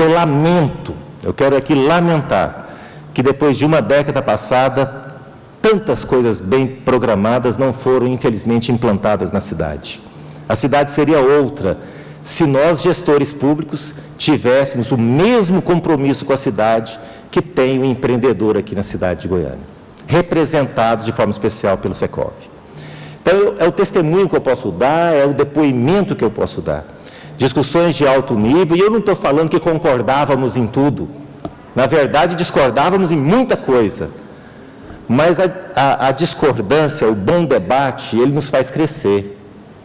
Speaker 4: eu quero aqui lamentar, que depois de uma década passada, tantas coisas bem programadas não foram, infelizmente, implantadas na cidade. A cidade seria outra se nós, gestores públicos, tivéssemos o mesmo compromisso com a cidade que tem o empreendedor aqui na cidade de Goiânia, representados de forma especial pelo Secov. Então, é o testemunho que eu posso dar, é o depoimento que eu posso dar. Discussões de alto nível, e eu não estou falando que concordávamos em tudo. Na verdade, discordávamos em muita coisa. Mas a discordância, o bom debate, ele nos faz crescer,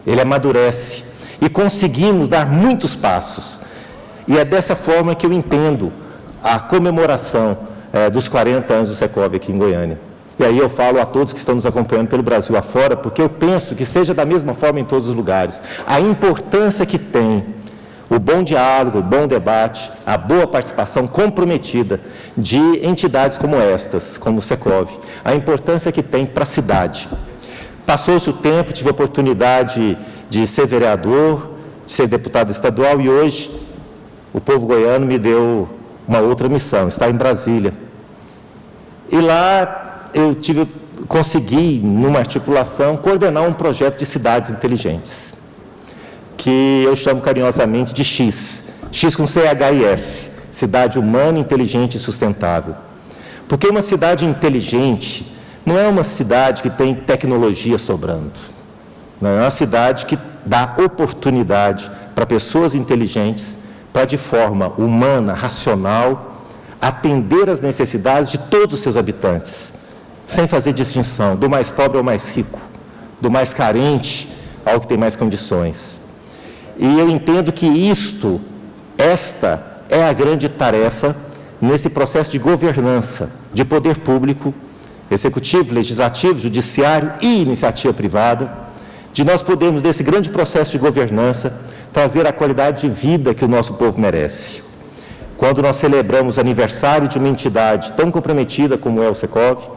Speaker 4: ele amadurece. E conseguimos dar muitos passos. E é dessa forma que eu entendo a comemoração dos 40 anos do Secov aqui em Goiânia. E aí eu falo a todos que estão nos acompanhando pelo Brasil afora, porque eu penso que seja da mesma forma em todos os lugares. A importância que tem o bom diálogo, o bom debate, a boa participação comprometida de entidades como estas, como o Secov, a importância que tem para a cidade. Passou-se o tempo, tive a oportunidade de ser vereador, de ser deputado estadual, e hoje o povo goiano me deu uma outra missão, estar em Brasília. E lá eu consegui, numa articulação, coordenar um projeto de cidades inteligentes, que eu chamo carinhosamente de X com CHIS, Cidade Humana, Inteligente e Sustentável. Porque uma cidade inteligente não é uma cidade que tem tecnologia sobrando, não é uma cidade que dá oportunidade para pessoas inteligentes, para de forma humana, racional, atender às necessidades de todos os seus habitantes, sem fazer distinção do mais pobre ao mais rico, do mais carente ao que tem mais condições. E eu entendo que esta é a grande tarefa nesse processo de governança, de poder público, executivo, legislativo, judiciário e iniciativa privada, de nós podermos, nesse grande processo de governança, trazer a qualidade de vida que o nosso povo merece. Quando nós celebramos o aniversário de uma entidade tão comprometida como é o Secov,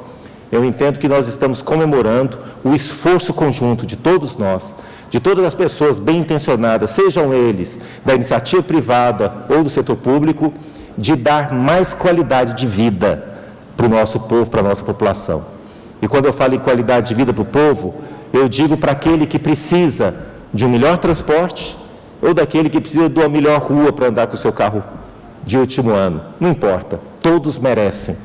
Speaker 4: eu entendo que nós estamos comemorando o esforço conjunto de todos nós, de todas as pessoas bem intencionadas, sejam eles da iniciativa privada ou do setor público, de dar mais qualidade de vida para o nosso povo, para a nossa população. E quando eu falo em qualidade de vida para o povo, eu digo para aquele que precisa de um melhor transporte ou daquele que precisa de uma melhor rua para andar com o seu carro de último ano. Não importa, todos merecem.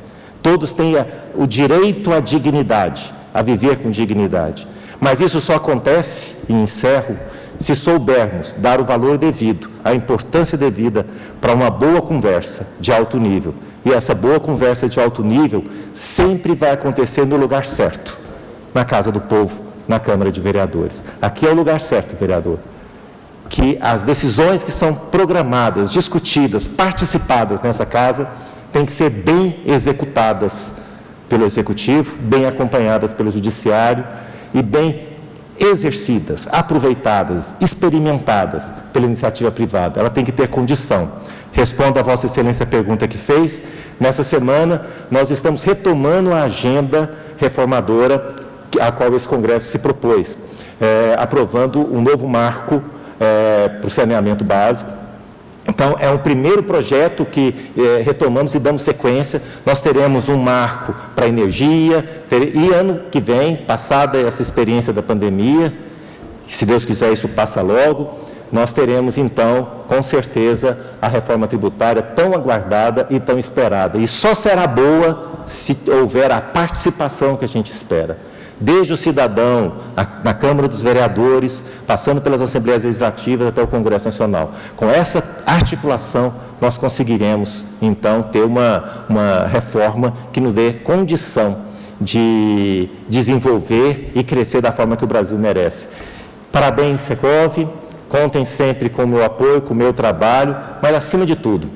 Speaker 4: Todos têm o direito à dignidade, a viver com dignidade. Mas isso só acontece, e encerro, se soubermos dar o valor devido, a importância devida para uma boa conversa de alto nível. E essa boa conversa de alto nível sempre vai acontecer no lugar certo, na Casa do Povo, na Câmara de Vereadores. Aqui é o lugar certo, vereador. Que as decisões que são programadas, discutidas, participadas nessa casa, têm que ser bem executadas pelo Executivo, bem acompanhadas pelo Judiciário e bem exercidas, aproveitadas, experimentadas pela iniciativa privada. Ela tem que ter condição. Respondo a Vossa Excelência a pergunta que fez. Nessa semana, nós estamos retomando a agenda reformadora a qual esse Congresso se propôs, aprovando um novo marco para o saneamento básico. Então, é um primeiro projeto que retomamos e damos sequência. Nós teremos um marco para a energia, e ano que vem, passada essa experiência da pandemia, se Deus quiser isso passa logo, nós teremos então, com certeza, a reforma tributária tão aguardada e tão esperada. E só será boa se houver a participação que a gente espera. Desde o cidadão, na Câmara dos Vereadores, passando pelas Assembleias Legislativas até o Congresso Nacional. Com essa articulação, nós conseguiremos, então, ter uma reforma que nos dê condição de desenvolver e crescer da forma que o Brasil merece. Parabéns, Secov, contem sempre com o meu apoio, com o meu trabalho, mas, acima de tudo,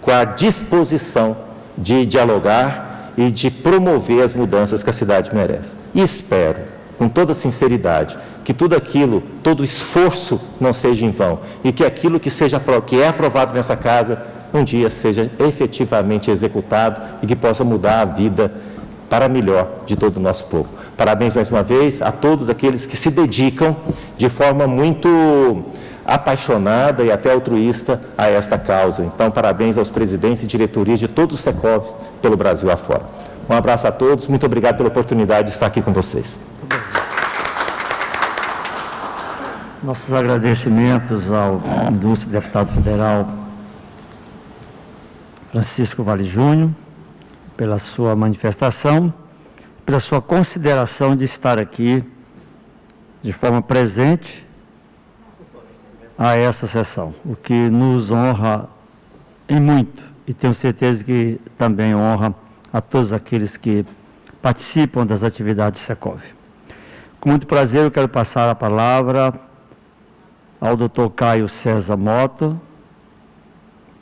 Speaker 4: com a disposição de dialogar e de promover as mudanças que a cidade merece. E espero, com toda sinceridade, que tudo aquilo, todo esforço não seja em vão e que aquilo que é aprovado nessa casa, um dia seja efetivamente executado e que possa mudar a vida para melhor de todo o nosso povo. Parabéns mais uma vez a todos aqueles que se dedicam de forma muito apaixonada e até altruísta a esta causa. Então, parabéns aos presidentes e diretorias de todos os Secovs pelo Brasil afora. Um abraço a todos, muito obrigado pela oportunidade de estar aqui com vocês.
Speaker 2: Nossos agradecimentos ao ilustre deputado federal Francisco Vale Júnior, pela sua manifestação, pela sua consideração de estar aqui de forma presente a essa sessão, o que nos honra em muito, e tenho certeza que também honra a todos aqueles que participam das atividades do Secov. Com muito prazer, eu quero passar a palavra ao Dr. Caio César Mota,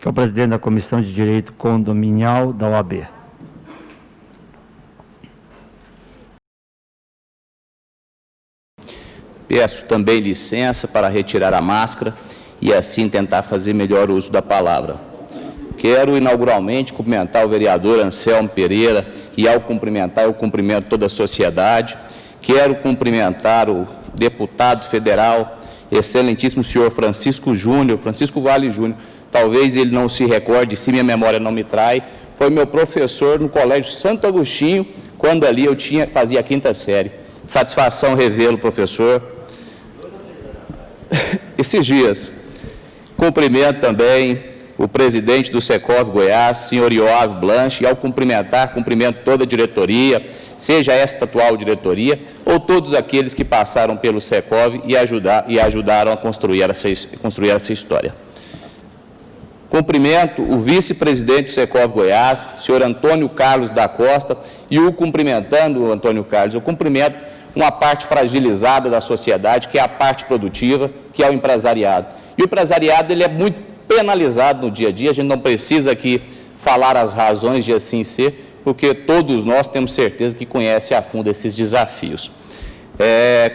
Speaker 2: que é o presidente da Comissão de Direito Condominial da OAB.
Speaker 5: Peço também licença para retirar a máscara e assim tentar fazer melhor uso da palavra. Quero inauguralmente cumprimentar o vereador Anselmo Pereira e ao cumprimentar eu cumprimento toda a sociedade. Quero cumprimentar o deputado federal, excelentíssimo senhor Francisco Vale Júnior, talvez ele não se recorde, se minha memória não me trai, foi meu professor no Colégio Santo Agostinho, quando ali eu fazia a 5ª série. Satisfação revê-lo, professor. Esses dias, cumprimento também o presidente do Secov Goiás, senhor Ioave Blanche, e ao cumprimento toda a diretoria, seja esta atual diretoria, ou todos aqueles que passaram pelo Secov e ajudaram a construir essa história. Cumprimento o vice-presidente do Secov Goiás, senhor Antônio Carlos da Costa, e cumprimentando o Antônio Carlos, eu cumprimento uma parte fragilizada da sociedade, que é a parte produtiva, que é o empresariado. E o empresariado, ele é muito penalizado no dia a dia, a gente não precisa aqui falar as razões de assim ser, porque todos nós temos certeza que conhecem a fundo esses desafios.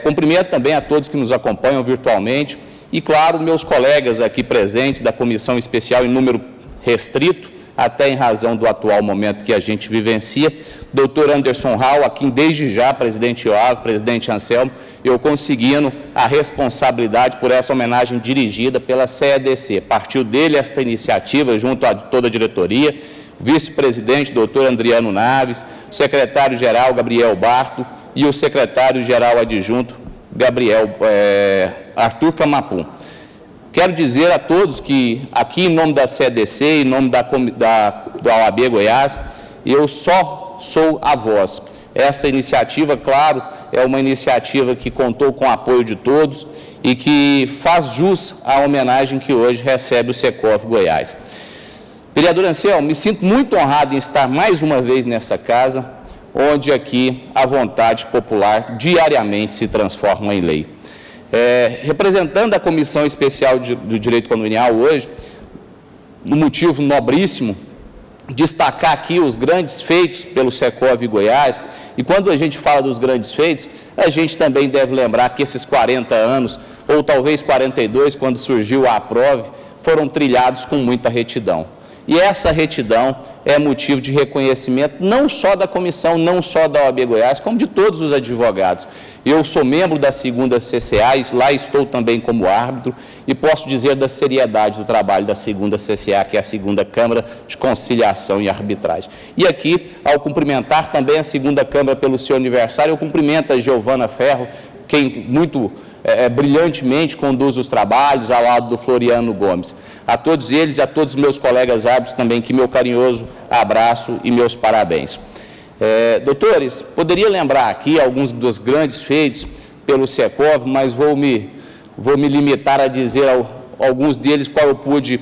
Speaker 5: Cumprimento também a todos que nos acompanham virtualmente e, claro, meus colegas aqui presentes da Comissão Especial em número restrito, até em razão do atual momento que a gente vivencia, doutor Anderson Hall, aqui desde já, presidente Ioave, presidente Anselmo, eu conseguindo a responsabilidade por essa homenagem dirigida pela CEDC. Partiu dele esta iniciativa, junto a toda a diretoria, vice-presidente, doutor Adriano Naves, secretário-geral Gabriel Barto e o secretário-geral adjunto Arthur Camapum. Quero dizer a todos que, aqui em nome da CEDC, em nome da OAB Goiás, eu só sou a voz. Essa iniciativa, claro, é uma iniciativa que contou com o apoio de todos e que faz jus à homenagem que hoje recebe o Secov Goiás. Vereador Anselmo, me sinto muito honrado em estar mais uma vez nessa casa, onde aqui a vontade popular diariamente se transforma em lei. Representando a Comissão Especial do Direito Condominial hoje, um motivo nobríssimo, destacar aqui os grandes feitos pelo Secov Goiás, e quando a gente fala dos grandes feitos, a gente também deve lembrar que esses 40 anos, ou talvez 42, quando surgiu a APROVE, foram trilhados com muita retidão. E essa retidão é motivo de reconhecimento não só da comissão, não só da OAB Goiás, como de todos os advogados. Eu sou membro da 2ª CCA, e lá estou também como árbitro, e posso dizer da seriedade do trabalho da 2ª CCA, que é a 2ª Câmara de Conciliação e Arbitragem. E aqui, ao cumprimentar também a 2ª Câmara pelo seu aniversário, eu cumprimento a Giovana Ferro, quem muito brilhantemente conduz os trabalhos, ao lado do Floriano Gomes. A todos eles e a todos os meus colegas árbitros também, que meu carinhoso abraço e meus parabéns. Doutores, poderia lembrar aqui alguns dos grandes feitos pelo Secov, mas vou me limitar a dizer alguns deles qual eu pude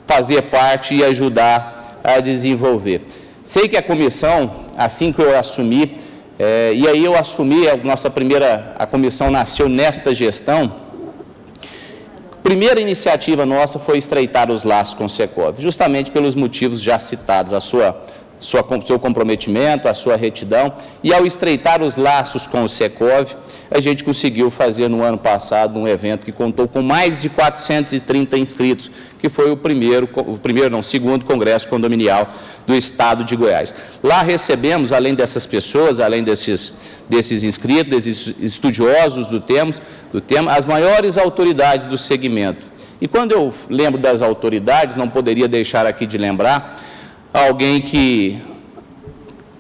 Speaker 5: fazer parte e ajudar a desenvolver. Sei que a comissão, assim que eu assumi, e aí eu assumi, a comissão nasceu nesta gestão. A primeira iniciativa nossa foi estreitar os laços com o Secov, justamente pelos motivos já citados, seu comprometimento, a sua retidão, e ao estreitar os laços com o Secov, a gente conseguiu fazer no ano passado um evento que contou com mais de 430 inscritos, que foi o segundo Congresso Condominial do Estado de Goiás. Lá recebemos, além dessas pessoas, além desses inscritos, desses estudiosos do tema, as maiores autoridades do segmento. E quando eu lembro das autoridades, não poderia deixar aqui de lembrar alguém que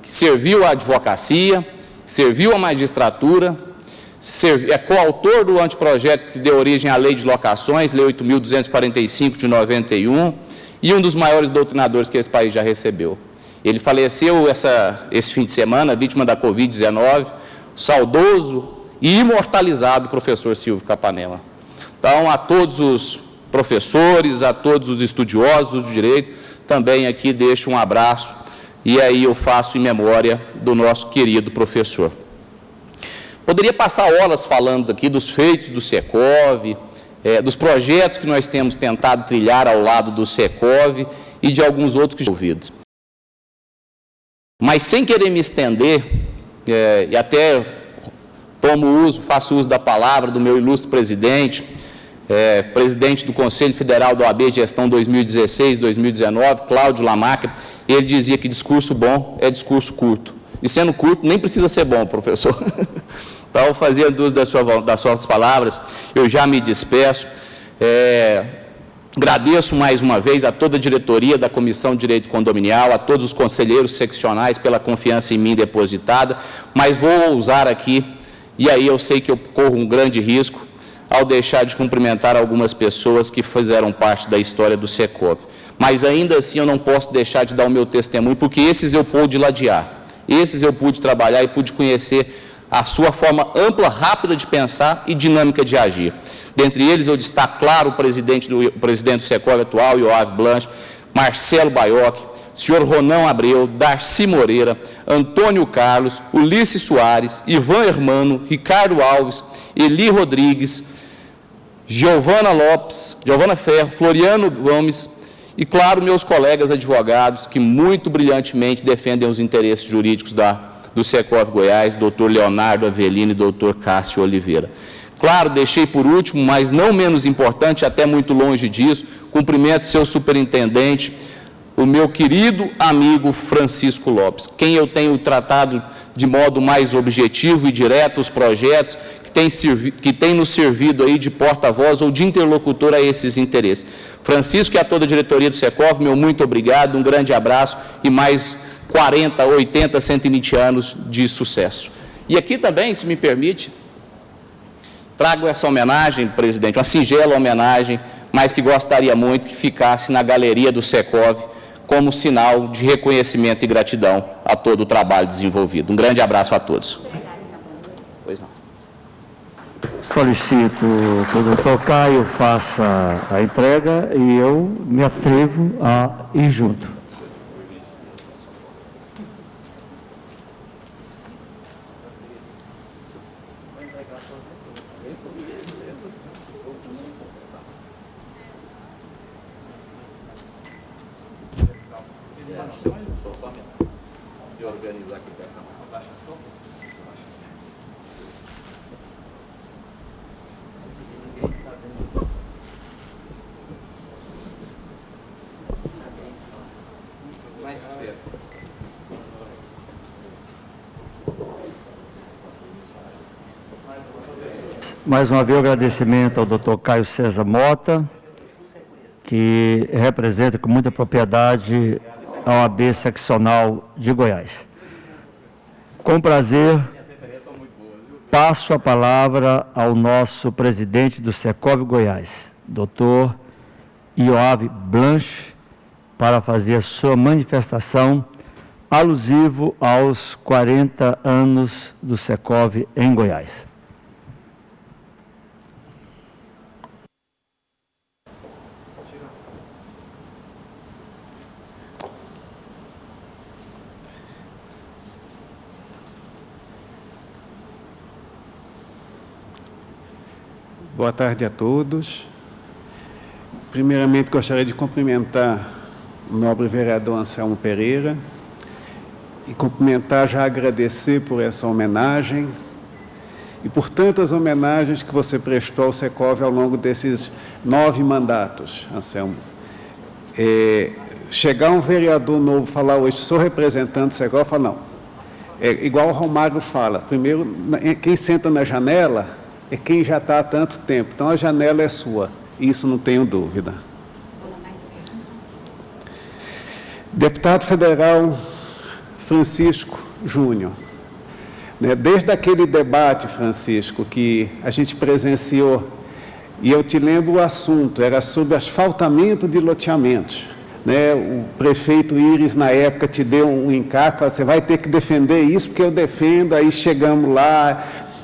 Speaker 5: serviu à advocacia, serviu à magistratura, é coautor do anteprojeto que deu origem à Lei de Locações, Lei 8.245 de 91, e um dos maiores doutrinadores que esse país já recebeu. Ele faleceu esse fim de semana, vítima da Covid-19, saudoso e imortalizado professor Silvio Capanema. Então, a todos os professores, a todos os estudiosos do direito, também aqui deixo um abraço, e aí eu faço em memória do nosso querido professor. Poderia passar horas falando aqui dos feitos do Secov, dos projetos que nós temos tentado trilhar ao lado do Secov e de alguns outros que estão envolvidos. Mas sem querer me estender, e até faço uso da palavra do meu ilustre presidente, presidente do Conselho Federal da OAB Gestão 2016-2019, Cláudio Lamarca, ele dizia que discurso bom é discurso curto. E sendo curto, nem precisa ser bom, professor. Então, fazendo uso das suas palavras, eu já me despeço. Agradeço mais uma vez a toda a diretoria da Comissão de Direito Condominial, a todos os conselheiros seccionais pela confiança em mim depositada, mas vou ousar aqui, e aí eu sei que eu corro um grande risco, ao deixar de cumprimentar algumas pessoas que fizeram parte da história do Secov. Mas ainda assim eu não posso deixar de dar o meu testemunho, porque esses eu pude ladear, esses eu pude trabalhar e pude conhecer a sua forma ampla, rápida de pensar e dinâmica de agir. Dentre eles, eu destaco, claro, o presidente do Secov atual, Yoav Blanche, Marcelo Baiocchi, senhor Ronão Abreu, Darcy Moreira, Antônio Carlos, Ulisses Soares, Ivan Hermano, Ricardo Alves, Eli Rodrigues, Giovana Lopes, Giovana Ferro, Floriano Gomes e, claro, meus colegas advogados que muito brilhantemente defendem os interesses jurídicos do Secov Goiás, doutor Leonardo Avelino e doutor Cássio Oliveira. Claro, deixei por último, mas não menos importante, até muito longe disso, cumprimento seu superintendente, o meu querido amigo Francisco Lopes, quem eu tenho tratado de modo mais objetivo e direto os projetos que tem nos servido aí de porta-voz ou de interlocutor a esses interesses. Francisco e a toda a diretoria do Secov, meu muito obrigado, um grande abraço e mais 40, 80, 120 anos de sucesso. E aqui também, se me permite, trago essa homenagem, presidente, uma singela homenagem, mas que gostaria muito que ficasse na galeria do Secov como sinal de reconhecimento e gratidão a todo o trabalho desenvolvido. Um grande abraço a todos. Pois não.
Speaker 2: Solicito que o doutor Caio faça a entrega e eu me atrevo a ir junto. Mais uma vez, o agradecimento ao doutor Caio César Mota, que representa com muita propriedade a OAB seccional de Goiás. Com prazer, passo a palavra ao nosso presidente do Secov Goiás, doutor Yoav Blanche, para fazer a sua manifestação alusivo aos 40 anos do Secov em Goiás.
Speaker 6: Boa tarde a todos. Primeiramente, gostaria de cumprimentar o nobre vereador Anselmo Pereira e cumprimentar, já agradecer por essa homenagem e por tantas homenagens que você prestou ao Secov ao longo desses 9 mandatos, Anselmo. Chegar um vereador novo falar hoje, sou representante do Secov, fala, não. É igual o Romário fala, primeiro, quem senta na janela é quem já está há tanto tempo. Então, a janela é sua. Isso não tenho dúvida. Deputado federal Francisco Júnior. Desde aquele debate, Francisco, que a gente presenciou, e eu te lembro o assunto, era sobre asfaltamento de loteamentos. O prefeito Íris, na época, te deu um encargo, falou, você vai ter que defender isso, porque eu defendo. Aí chegamos lá,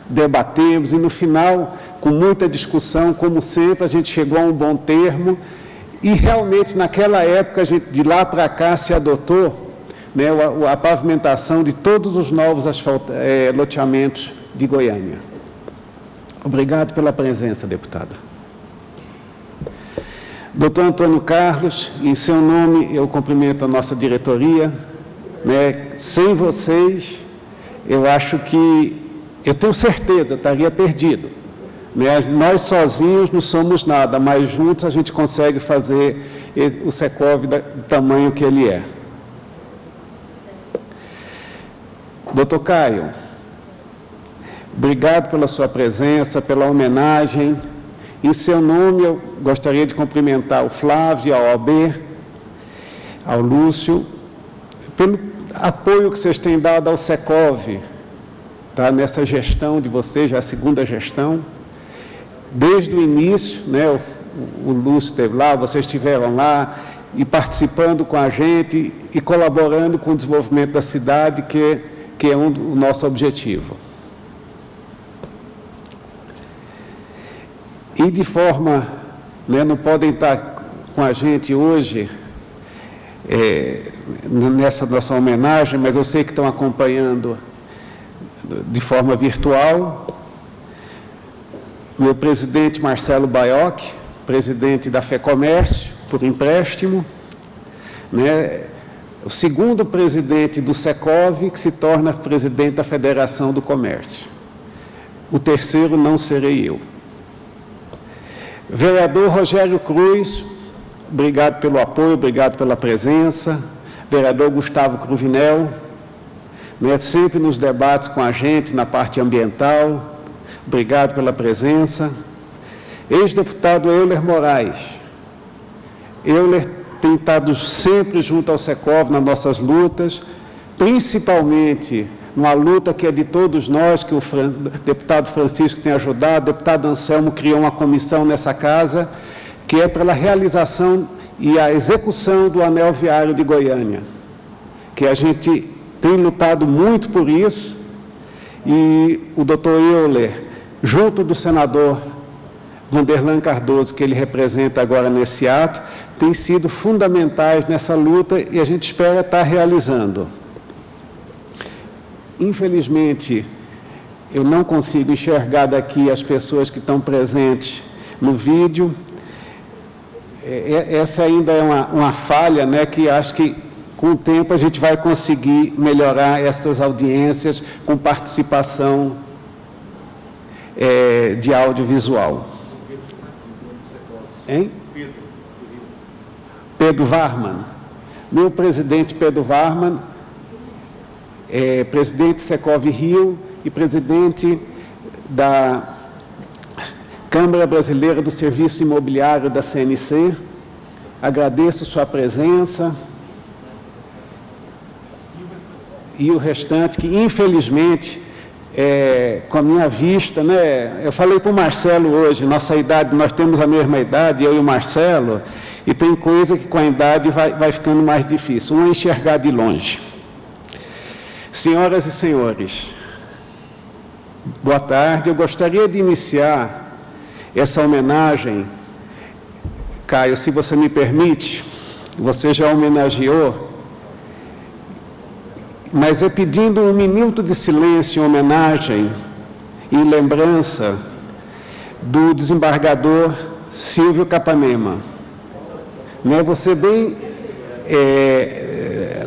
Speaker 6: debatemos e, no final, com muita discussão, como sempre, a gente chegou a um bom termo e, realmente, naquela época, de lá para cá, se adotou a pavimentação de todos os novos loteamentos de Goiânia. Obrigado pela presença, deputada. Doutor Antônio Carlos, em seu nome, eu cumprimento a nossa diretoria. Sem vocês, eu acho que eu tenho certeza, eu estaria perdido. Nós sozinhos não somos nada, mas juntos a gente consegue fazer o Secov do tamanho que ele é. Doutor Caio, obrigado pela sua presença, pela homenagem. Em seu nome, eu gostaria de cumprimentar o Flávio, ao OB, ao Lúcio, pelo apoio que vocês têm dado ao Secov, tá? Nessa gestão de vocês, já a segunda gestão. Desde o início, né, o Lúcio esteve lá, vocês estiveram lá, e participando com a gente e colaborando com o desenvolvimento da cidade, que é o nosso objetivo. E de forma, né, não podem estar com a gente hoje, nessa nossa homenagem, mas eu sei que estão acompanhando de forma virtual, meu presidente Marcelo Baiocchi, presidente da FEComércio, por empréstimo, né? O segundo presidente do Secov, que se torna presidente da Federação do Comércio. O terceiro não serei eu. Vereador Rogério Cruz, obrigado pelo apoio, obrigado pela presença. Vereador Gustavo Cruvinel, né, sempre nos debates com a gente na parte ambiental, obrigado pela presença. Ex-deputado Euler Moraes. Euler tem estado sempre junto ao Secov nas nossas lutas, principalmente numa luta que é de todos nós, que o deputado Francisco tem ajudado, o deputado Anselmo criou uma comissão nessa casa, que é pela realização e a execução do anel viário de Goiânia, que a gente tem lutado muito por isso, e o doutor Euler, junto do senador Vanderlan Cardoso, que ele representa agora nesse ato, têm sido fundamentais nessa luta e a gente espera estar realizando. Infelizmente, eu não consigo enxergar daqui as pessoas que estão presentes no vídeo. Essa ainda é uma falha, né, que acho que com o tempo a gente vai conseguir melhorar essas audiências com participação de audiovisual. Hein? Pedro Varman. Meu presidente Pedro Varman, presidente Secov Rio e presidente da Câmara Brasileira do Serviço Imobiliário da CNC. Agradeço sua presença. E o restante, que infelizmente, com a minha vista, né, eu falei para o Marcelo hoje, nossa idade, nós temos a mesma idade, eu e o Marcelo, e tem coisa que com a idade vai ficando mais difícil. Um é enxergar de longe. Senhoras e senhores, boa tarde. Eu gostaria de iniciar essa homenagem, Caio, se você me permite, você já homenageou, mas pedindo um minuto de silêncio em homenagem, em lembrança do desembargador Silvio Capanema. Né, você bem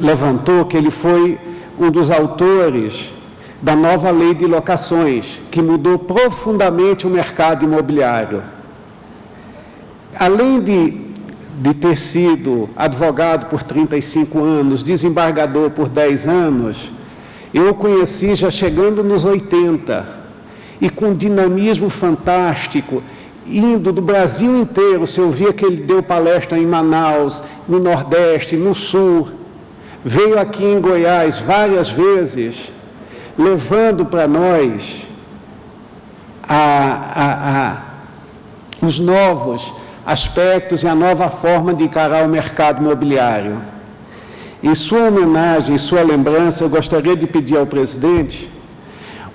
Speaker 6: levantou que ele foi um dos autores da nova lei de locações, que mudou profundamente o mercado imobiliário. Além de ter sido advogado por 35 anos, desembargador por 10 anos, eu o conheci já chegando nos 80, e com dinamismo fantástico, indo do Brasil inteiro. Você ouvia que ele deu palestra em Manaus, no Nordeste, no Sul, veio aqui em Goiás várias vezes, levando para nós os novos aspectos e a nova forma de encarar o mercado imobiliário. Em sua homenagem, em sua lembrança, eu gostaria de pedir ao presidente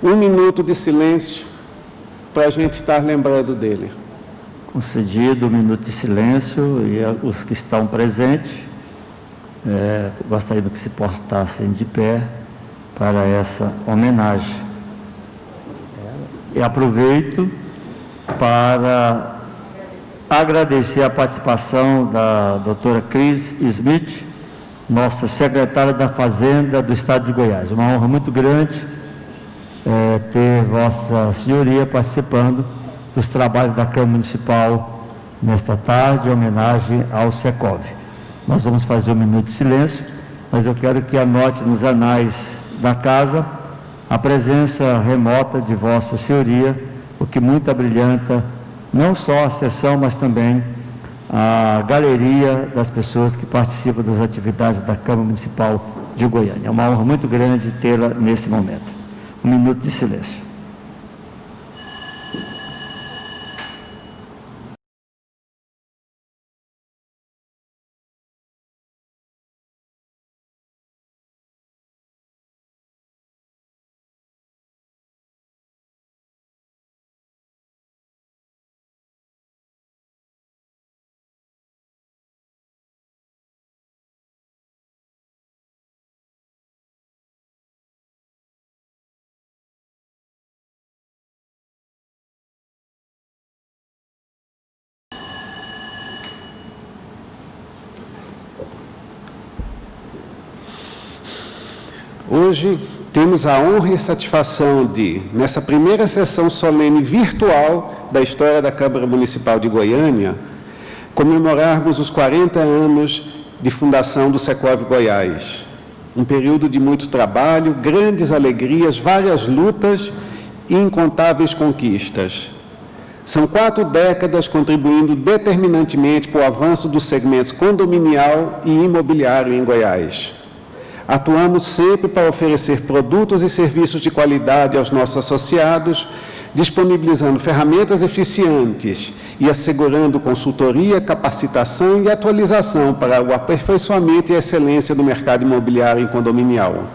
Speaker 6: um minuto de silêncio para a gente estar lembrando dele.
Speaker 2: Concedido um minuto de silêncio, e os que estão presentes, gostaria que se postassem de pé para essa homenagem. E aproveito para agradecer a participação da doutora Cris Smith, nossa secretária da Fazenda do Estado de Goiás. Uma honra muito grande ter Vossa Senhoria participando dos trabalhos da Câmara Municipal nesta tarde, em homenagem ao Secov. Nós vamos fazer um minuto de silêncio, mas eu quero que anote nos anais da casa a presença remota de Vossa Senhoria, o que muito abrilhanta não só a sessão, mas também a galeria das pessoas que participam das atividades da Câmara Municipal de Goiânia. É uma honra muito grande tê-la nesse momento. Um minuto de silêncio.
Speaker 6: Hoje temos a honra e a satisfação de, nessa primeira sessão solene virtual da história da Câmara Municipal de Goiânia, comemorarmos os 40 anos de fundação do Secov Goiás. Um período de muito trabalho, grandes alegrias, várias lutas e incontáveis conquistas. São 4 décadas contribuindo determinantemente para o avanço dos segmentos condominial e imobiliário em Goiás. Atuamos sempre para oferecer produtos e serviços de qualidade aos nossos associados, disponibilizando ferramentas eficientes e assegurando consultoria, capacitação e atualização para o aperfeiçoamento e excelência do mercado imobiliário e condominial.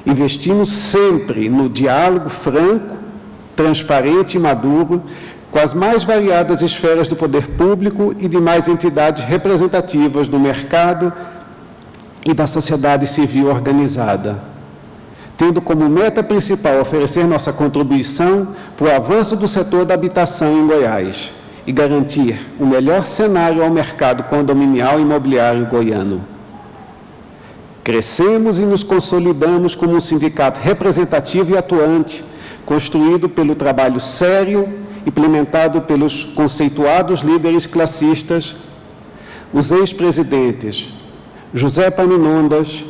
Speaker 6: Investimos sempre no diálogo franco, transparente e maduro com as mais variadas esferas do poder público e demais entidades representativas do mercado e da sociedade civil organizada, tendo como meta principal oferecer nossa contribuição para o avanço do setor da habitação em Goiás e garantir o melhor cenário ao mercado condominial e imobiliário goiano. Crescemos e nos consolidamos como um sindicato representativo e atuante, construído pelo trabalho sério, implementado pelos conceituados líderes classistas, os ex-presidentes José Paminondas,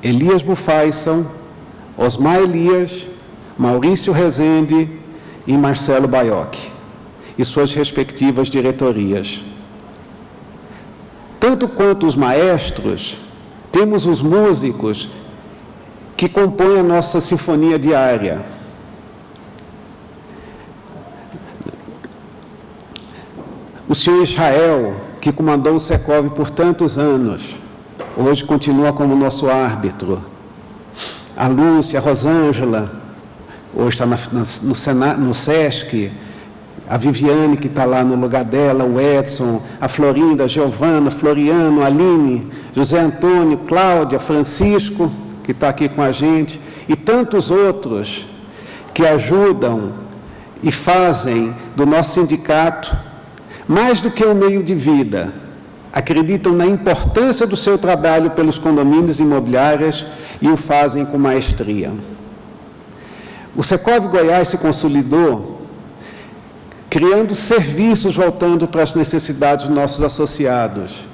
Speaker 6: Elias Bufaisson, Osmar Elias, Maurício Rezende e Marcelo Baiocchi, e suas respectivas diretorias. Tanto quanto os maestros, temos os músicos que compõem a nossa sinfonia diária. O senhor Israel, que comandou o Secov por tantos anos, hoje continua como nosso árbitro. A Lúcia, a Rosângela, hoje está no SESC, a Viviane, que está lá no lugar dela, o Edson, a Florinda, a Giovana, Floriano, a Aline, José Antônio, Cláudia, Francisco, que está aqui com a gente, e tantos outros que ajudam e fazem do nosso sindicato, mais do que um meio de vida, acreditam na importância do seu trabalho pelos condomínios imobiliários e o fazem com maestria. O Secov Goiás se consolidou criando serviços voltando para as necessidades dos nossos associados.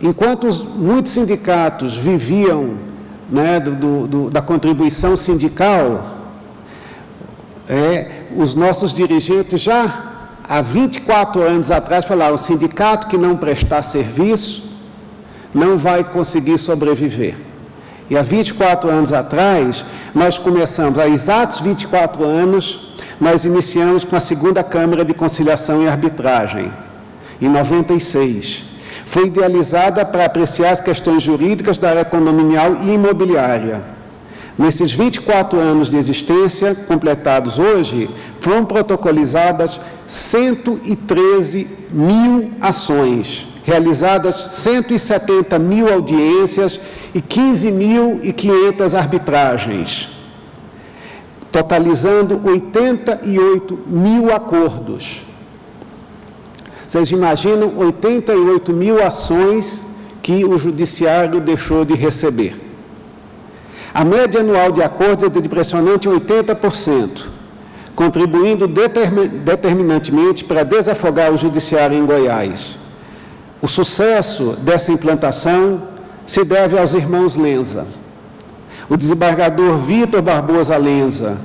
Speaker 6: Enquanto muitos sindicatos viviam, né, da contribuição sindical, os nossos dirigentes já há 24 anos atrás falaram: o sindicato que não prestar serviço não vai conseguir sobreviver. E há 24 anos atrás, nós começamos, há exatos 24 anos, nós iniciamos com a segunda Câmara de Conciliação e Arbitragem, em 96. Foi idealizada para apreciar as questões jurídicas da área condominial e imobiliária. Nesses 24 anos de existência, completados hoje, foram protocolizadas 113 mil ações, realizadas 170 mil audiências e 15.500 arbitragens, totalizando 88 mil acordos. Vocês imaginam 88 mil ações que o judiciário deixou de receber. A média anual de acordos é de impressionante 80%, contribuindo determinantemente para desafogar o judiciário em Goiás. O sucesso dessa implantação se deve aos irmãos Lenza, o desembargador Vitor Barbosa Lenza,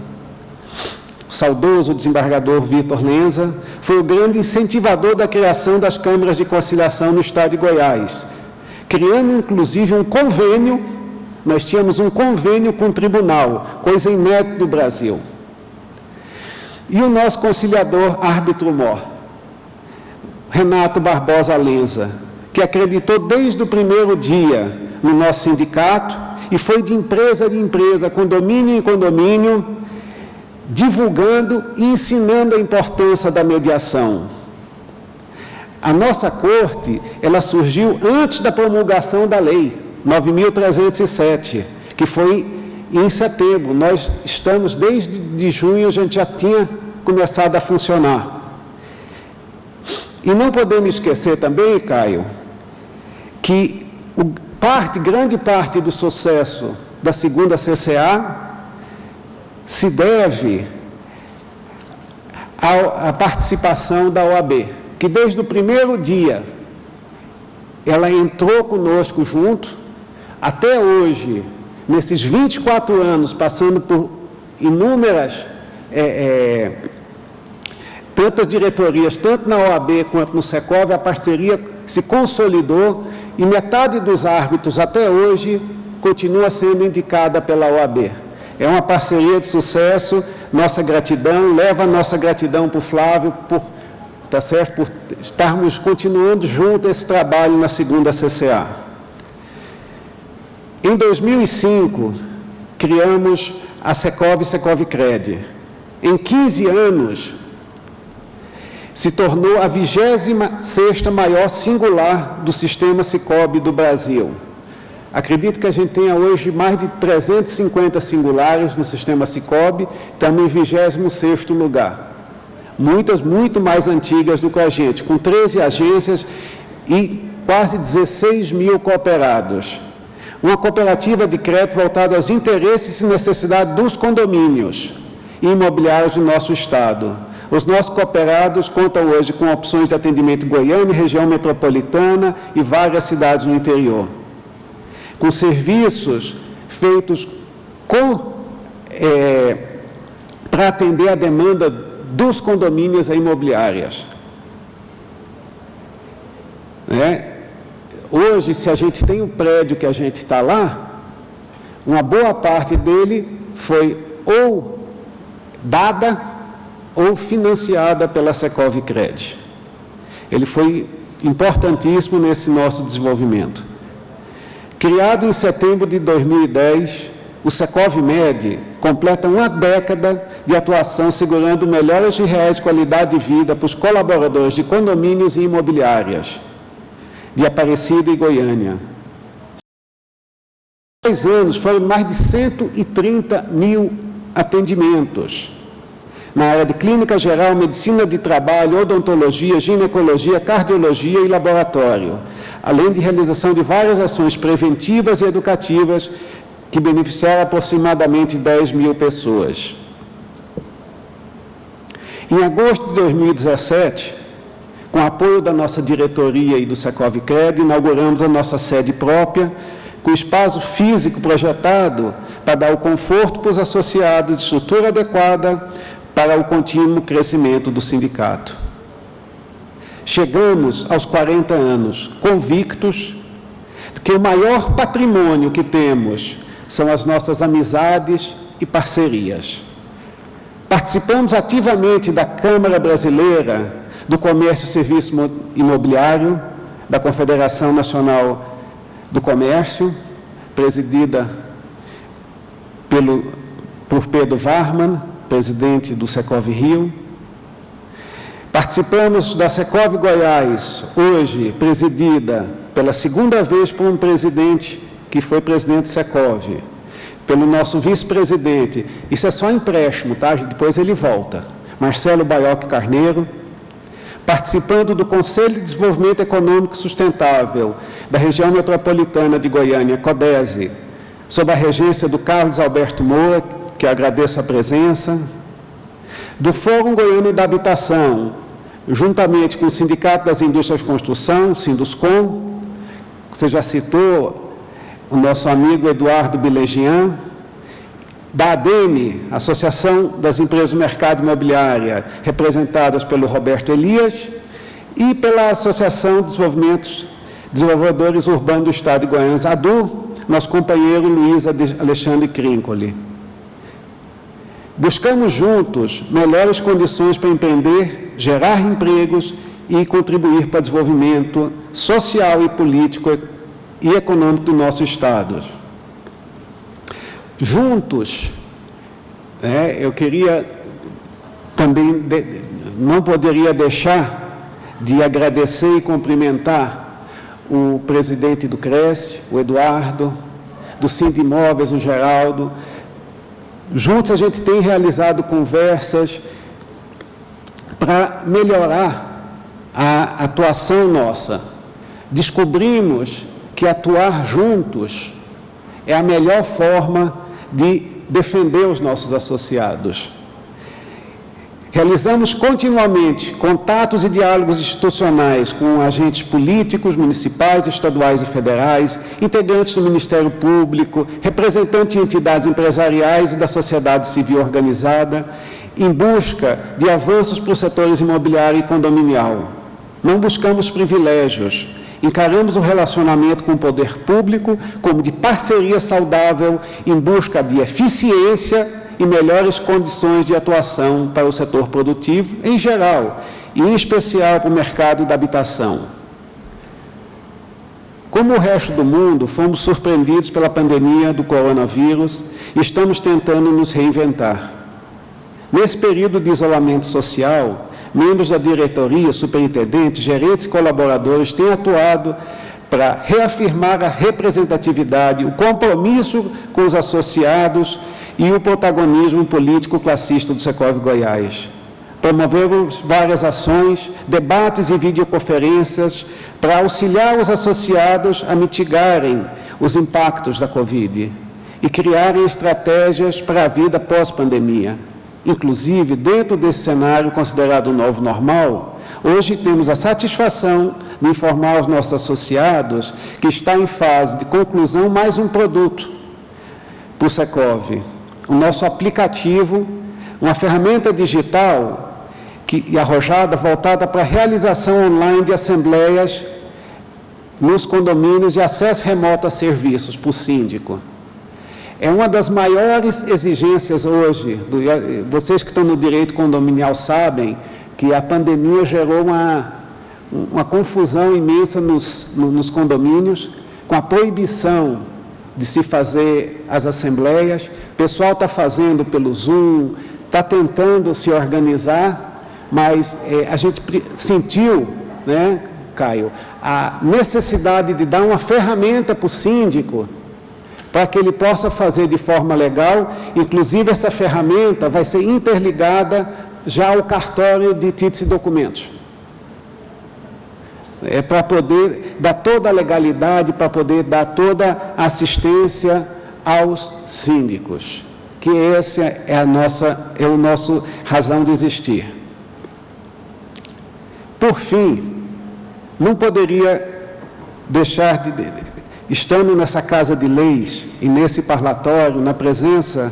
Speaker 6: saudoso desembargador Vitor Lenza, foi o grande incentivador da criação das câmaras de conciliação no estado de Goiás, criando inclusive um convênio. Nós tínhamos um convênio com o tribunal, coisa inédita no Brasil. E o nosso conciliador árbitro-mor, Renato Barbosa Lenza, que acreditou desde o primeiro dia no nosso sindicato e foi de empresa, condomínio em condomínio, divulgando e ensinando a importância da mediação. A nossa corte, ela surgiu antes da promulgação da lei 9.307, que foi em setembro. Nós estamos, desde junho, a gente já tinha começado a funcionar. E não podemos esquecer também, Caio, que grande parte do sucesso da segunda CCA se deve à participação da OAB, que desde o primeiro dia ela entrou conosco junto, até hoje, nesses 24 anos, passando por inúmeras, tantas diretorias, tanto na OAB quanto no Secov, a parceria se consolidou e metade dos árbitros até hoje continua sendo indicada pela OAB. É uma parceria de sucesso, nossa gratidão, leva a nossa gratidão para o Flávio, por estarmos continuando junto esse trabalho na segunda CCA. Em 2005, criamos a Secov e Secov Cred. Em 15 anos, se tornou a 26ª maior singular do sistema Sicob do Brasil. Acredito que a gente tenha hoje mais de 350 singulares no sistema Sicob, estamos em 26º lugar. Muitas, muito mais antigas do que a gente, com 13 agências e quase 16 mil cooperados. Uma cooperativa de crédito voltada aos interesses e necessidades dos condomínios imobiliários do nosso Estado. Os nossos cooperados contam hoje com opções de atendimento em Goiânia, região metropolitana e várias cidades no interior, com serviços feitos para atender a demanda dos condomínios imobiliárias. Hoje, se a gente tem um prédio que a gente está lá, uma boa parte dele foi ou dada ou financiada pela Secov Cred. Ele foi importantíssimo nesse nosso desenvolvimento. Criado em setembro de 2010, o Secov Med completa uma década de atuação segurando melhoras de reais de qualidade de vida para os colaboradores de condomínios e imobiliárias de Aparecida e Goiânia. Em 10 anos foram mais de 130 mil atendimentos na área de clínica geral, medicina de trabalho, odontologia, ginecologia, cardiologia e laboratório, além de realização de várias ações preventivas e educativas que beneficiaram aproximadamente 10 mil pessoas. Em agosto de 2017, com apoio da nossa diretoria e do Secov Cred, inauguramos a nossa sede própria, com espaço físico projetado para dar o conforto para os associados, estrutura adequada para o contínuo crescimento do sindicato. Chegamos aos 40 anos, convictos de que o maior patrimônio que temos são as nossas amizades e parcerias. Participamos ativamente da Câmara Brasileira do Comércio e Serviço Imobiliário, da Confederação Nacional do Comércio, presidida por Pedro Varman, presidente do Secov Rio. Participamos da Secov Goiás, hoje presidida pela segunda vez por um presidente que foi presidente do Secov, pelo nosso vice-presidente. Isso é só empréstimo, tá? Depois ele volta. Marcelo Baioc Carneiro. Participando do Conselho de Desenvolvimento Econômico Sustentável da região metropolitana de Goiânia, CODESE, sob a regência do Carlos Alberto Moura, que agradeço a presença, do Fórum Goiano da Habitação, juntamente com o Sindicato das Indústrias de Construção, Sinduscom, você já citou o nosso amigo Eduardo Bilegian, da ADEME, Associação das Empresas do Mercado Imobiliário, representadas pelo Roberto Elias, e pela Associação de Desenvolvedores Urbanos do Estado de Goiás, ADU, nosso companheiro Luiz Alexandre Crincoli. Buscamos juntos melhores condições para empreender, gerar empregos e contribuir para o desenvolvimento social e político e econômico do nosso Estado. Juntos, eu queria também, não poderia deixar de agradecer e cumprimentar o presidente do Cresce, o Eduardo, do Sindimóveis, o Geraldo. Juntos a gente tem realizado conversas para melhorar a atuação nossa. Descobrimos que atuar juntos é a melhor forma de defender os nossos associados. Realizamos continuamente contatos e diálogos institucionais com agentes políticos, municipais, estaduais e federais, integrantes do Ministério Público, representantes de entidades empresariais e da sociedade civil organizada, em busca de avanços para os setores imobiliário e condominial. Não buscamos privilégios, encaramos o relacionamento com o poder público como de parceria saudável em busca de eficiência e melhores condições de atuação para o setor produtivo em geral, e em especial para o mercado da habitação. Como o resto do mundo, fomos surpreendidos pela pandemia do coronavírus e estamos tentando nos reinventar. Nesse período de isolamento social, membros da diretoria, superintendentes, gerentes e colaboradores têm atuado para reafirmar a representatividade, o compromisso com os associados e o protagonismo político classista do Secov Goiás. Promovemos várias ações, debates e videoconferências para auxiliar os associados a mitigarem os impactos da Covid e criarem estratégias para a vida pós-pandemia. Inclusive, dentro desse cenário considerado o novo normal, hoje temos a satisfação de informar os nossos associados que está em fase de conclusão mais um produto para o Secov, o nosso aplicativo, uma ferramenta digital e arrojada voltada para a realização online de assembleias nos condomínios de acesso remoto a serviços para o síndico. É uma das maiores exigências hoje, vocês que estão no direito condominial sabem que a pandemia gerou uma confusão imensa nos condomínios, com a proibição de se fazer as assembleias. O pessoal está fazendo pelo Zoom, está tentando se organizar, mas a gente sentiu, né, Caio, a necessidade de dar uma ferramenta para o síndico, para que ele possa fazer de forma legal. Inclusive, essa ferramenta vai ser interligada já ao cartório de títulos e documentos. Para poder dar toda a legalidade, para poder dar toda a assistência aos síndicos, que esse é o nosso razão de existir. Por fim, não poderia deixar estando nessa Casa de Leis e nesse parlatório, na presença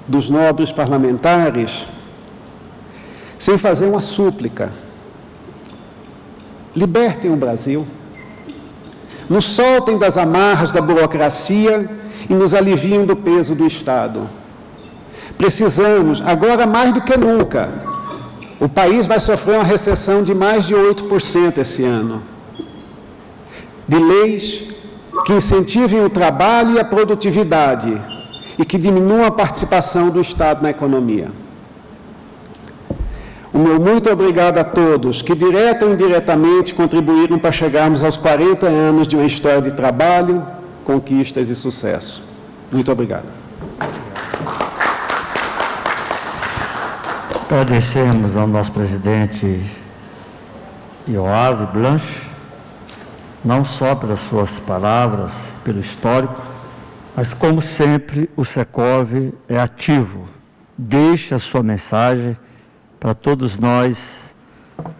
Speaker 6: dos nobres parlamentares, sem fazer uma súplica. Libertem o Brasil, nos soltem das amarras da burocracia e nos aliviem do peso do Estado. Precisamos, agora mais do que nunca, o país vai sofrer uma recessão de mais de 8% esse ano, de leis que incentivem o trabalho e a produtividade e que diminuam a participação do Estado na economia. O meu muito obrigado a todos que, direta ou indiretamente, contribuíram para chegarmos aos 40 anos de uma história de trabalho, conquistas e sucesso. Muito obrigado.
Speaker 2: Agradecemos ao nosso presidente Ioave Blanche, não só pelas suas palavras, pelo histórico, mas, como sempre, o Secov é ativo, deixa a sua mensagem para todos nós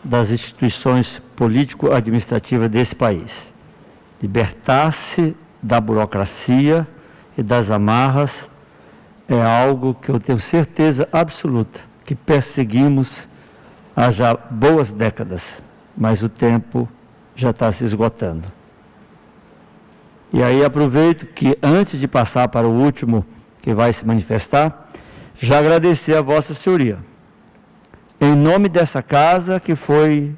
Speaker 2: das instituições político-administrativas desse país. Libertar-se da burocracia e das amarras é algo que eu tenho certeza absoluta que perseguimos há já boas décadas, mas o tempo já está se esgotando. E aí aproveito que, antes de passar para o último que vai se manifestar, já agradecer a Vossa Senhoria, em nome dessa casa, que foi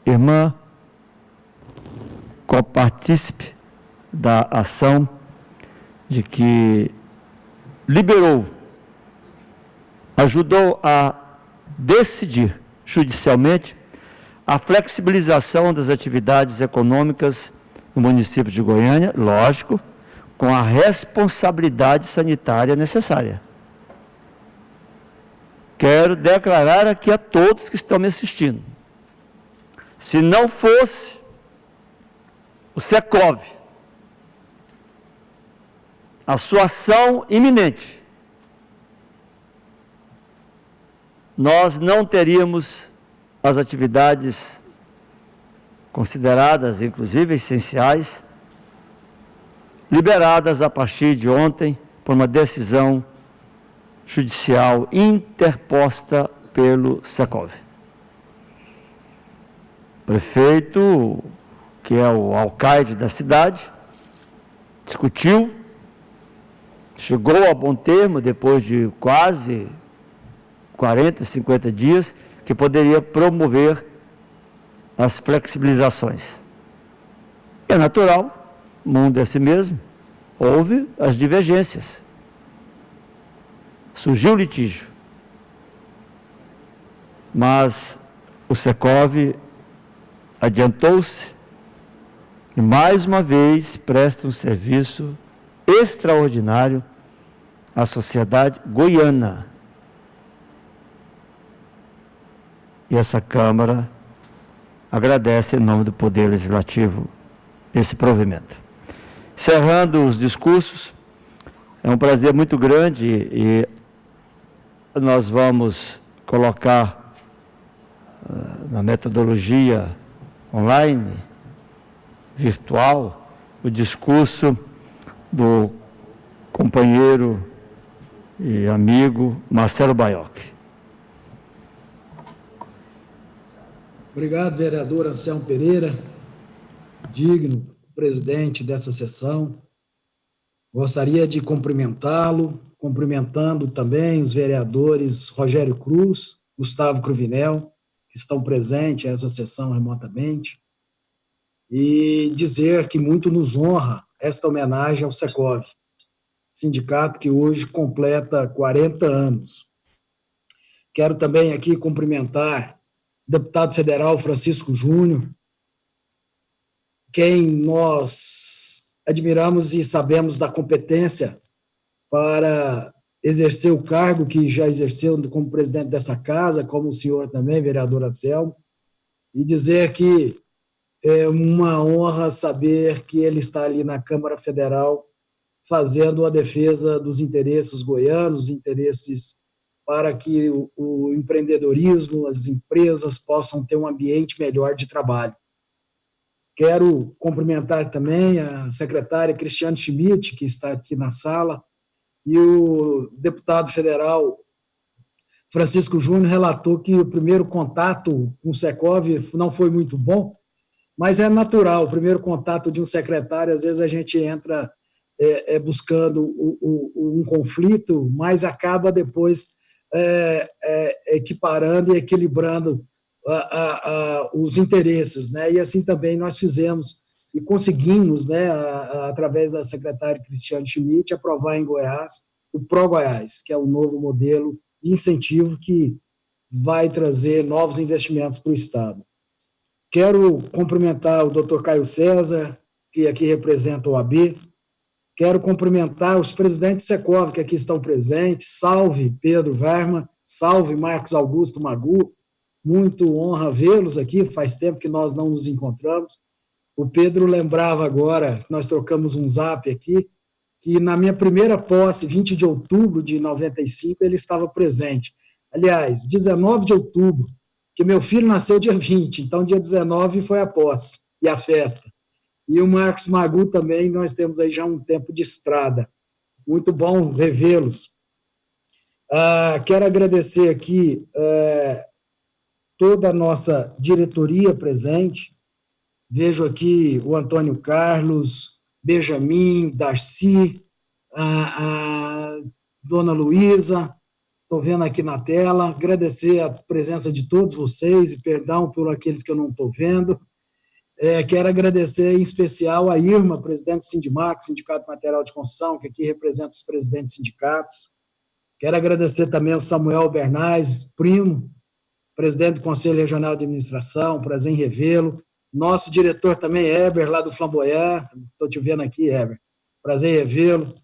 Speaker 2: irmã, copartícipe da ação de que liberou, ajudou a decidir judicialmente a flexibilização das atividades econômicas no município de Goiânia, lógico, com a responsabilidade sanitária necessária. Quero declarar aqui a todos que estão me assistindo, se não fosse o Secov, a sua ação iminente, nós não teríamos as atividades consideradas, inclusive, essenciais, liberadas a partir de ontem por uma decisão judicial interposta pelo Secov. O prefeito, que é o alcaide da cidade, discutiu, chegou a bom termo, depois de quase 40, 50 dias, que poderia promover as flexibilizações. É natural, o mundo é assim mesmo, houve as divergências, surgiu o litígio, mas o Secov adiantou-se e, mais uma vez, presta um serviço extraordinário à sociedade goiana. E essa Câmara agradece, em nome do Poder Legislativo, esse provimento. Encerrando os discursos, é um prazer muito grande e nós vamos colocar na metodologia online, virtual, o discurso do companheiro e amigo Marcelo Baiocchi.
Speaker 7: Obrigado, vereador Anselmo Pereira, digno presidente dessa sessão. Gostaria de cumprimentá-lo, cumprimentando também os vereadores Rogério Cruz, Gustavo Cruvinel, que estão presentes nessa sessão remotamente, e dizer que muito nos honra esta homenagem ao Secov, sindicato que hoje completa 40 anos. Quero também aqui cumprimentar o deputado federal Francisco Júnior, quem nós admiramos e sabemos da competência para exercer o cargo que já exerceu como presidente dessa casa, como o senhor também, vereador Anselmo, e dizer que é uma honra saber que ele está ali na Câmara Federal fazendo a defesa dos interesses goianos, os interesses para que o empreendedorismo, as empresas possam ter um ambiente melhor de trabalho. Quero cumprimentar também a secretária Cristiane Schmidt, que está aqui na sala, e o deputado federal Francisco Júnior relatou que o primeiro contato com o Secov não foi muito bom, mas é natural, o primeiro contato de um secretário, às vezes a gente entra buscando um conflito, mas acaba depois equiparando e equilibrando os interesses, né? E assim também nós fizemos e conseguimos, né, através da secretária Cristiane Schmidt, aprovar em Goiás o Pro-Goiás, que é o novo modelo de incentivo que vai trazer novos investimentos para o Estado. Quero cumprimentar o Dr. Caio César, que aqui representa o AB. Quero cumprimentar os presidentes Secov, que aqui estão presentes. Salve, Pedro Verma. Salve, Marcos Augusto Magu. Muito honra vê-los aqui. Faz tempo que nós não nos encontramos. O Pedro lembrava agora, nós trocamos um zap aqui, que na minha primeira posse, 20 de outubro de 95, ele estava presente. Aliás, 19 de outubro, que meu filho nasceu dia 20, então dia 19 foi a posse e a festa. E o Marcos Magu também, nós temos aí já um tempo de estrada. Muito bom revê-los. Quero agradecer aqui toda a nossa diretoria presente. Vejo aqui o Antônio Carlos, Benjamin, Darcy, a Dona Luísa, estou vendo aqui na tela. Agradecer a presença de todos vocês e perdão por aqueles que eu não estou vendo. Quero agradecer em especial a Irma, presidente do Sindimac, Sindicato de Material de Construção, que aqui representa os presidentes de sindicatos. Quero agradecer também ao Samuel Bernais, primo, presidente do Conselho Regional de Administração, prazer em revê-lo. Nosso diretor também, Heber, lá do Flamboyant, estou te vendo aqui, Heber, prazer em revê-lo.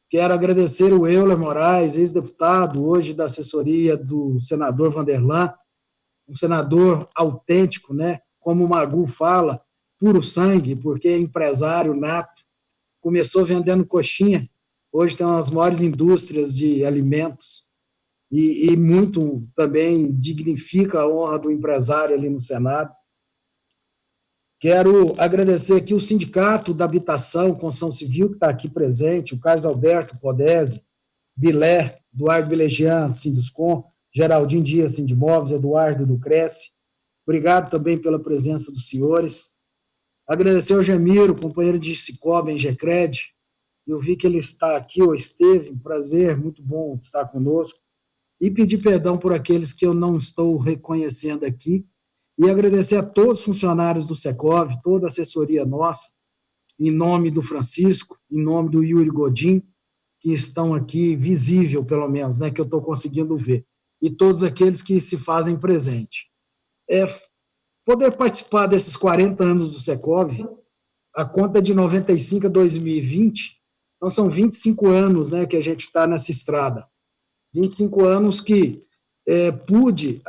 Speaker 7: Quero agradecer o Euler Moraes, ex-deputado, hoje da assessoria do senador Vanderlan, um senador autêntico, né? Como o Magu fala, puro sangue, porque é empresário nato, começou vendendo coxinha, hoje tem uma das maiores indústrias de alimentos e muito também dignifica a honra do empresário ali no Senado. Quero agradecer aqui o Sindicato da Habitação, Construção Civil, que está aqui presente, o Carlos Alberto Podese, Bilé, Eduardo Belegian, Sinduscom, Geraldinho Dias, Sindimóveis, Eduardo do Cresce. Obrigado também pela presença dos senhores. Agradecer ao Gemiro, companheiro de Cicobi em Gecred. Eu vi que ele está aqui, ou esteve, um prazer, muito bom estar conosco. E pedir perdão por aqueles que eu não estou reconhecendo aqui. E agradecer a todos os funcionários do Secov, toda a assessoria nossa, em nome do Francisco, em nome do Yuri Godin, que estão aqui, visível pelo menos, né, que eu estou conseguindo ver. E todos aqueles que se fazem presente. Poder participar desses 40 anos do Secov, a conta de 95 a 2020, então são 25 anos, né, que a gente está nessa estrada. 25 anos que pude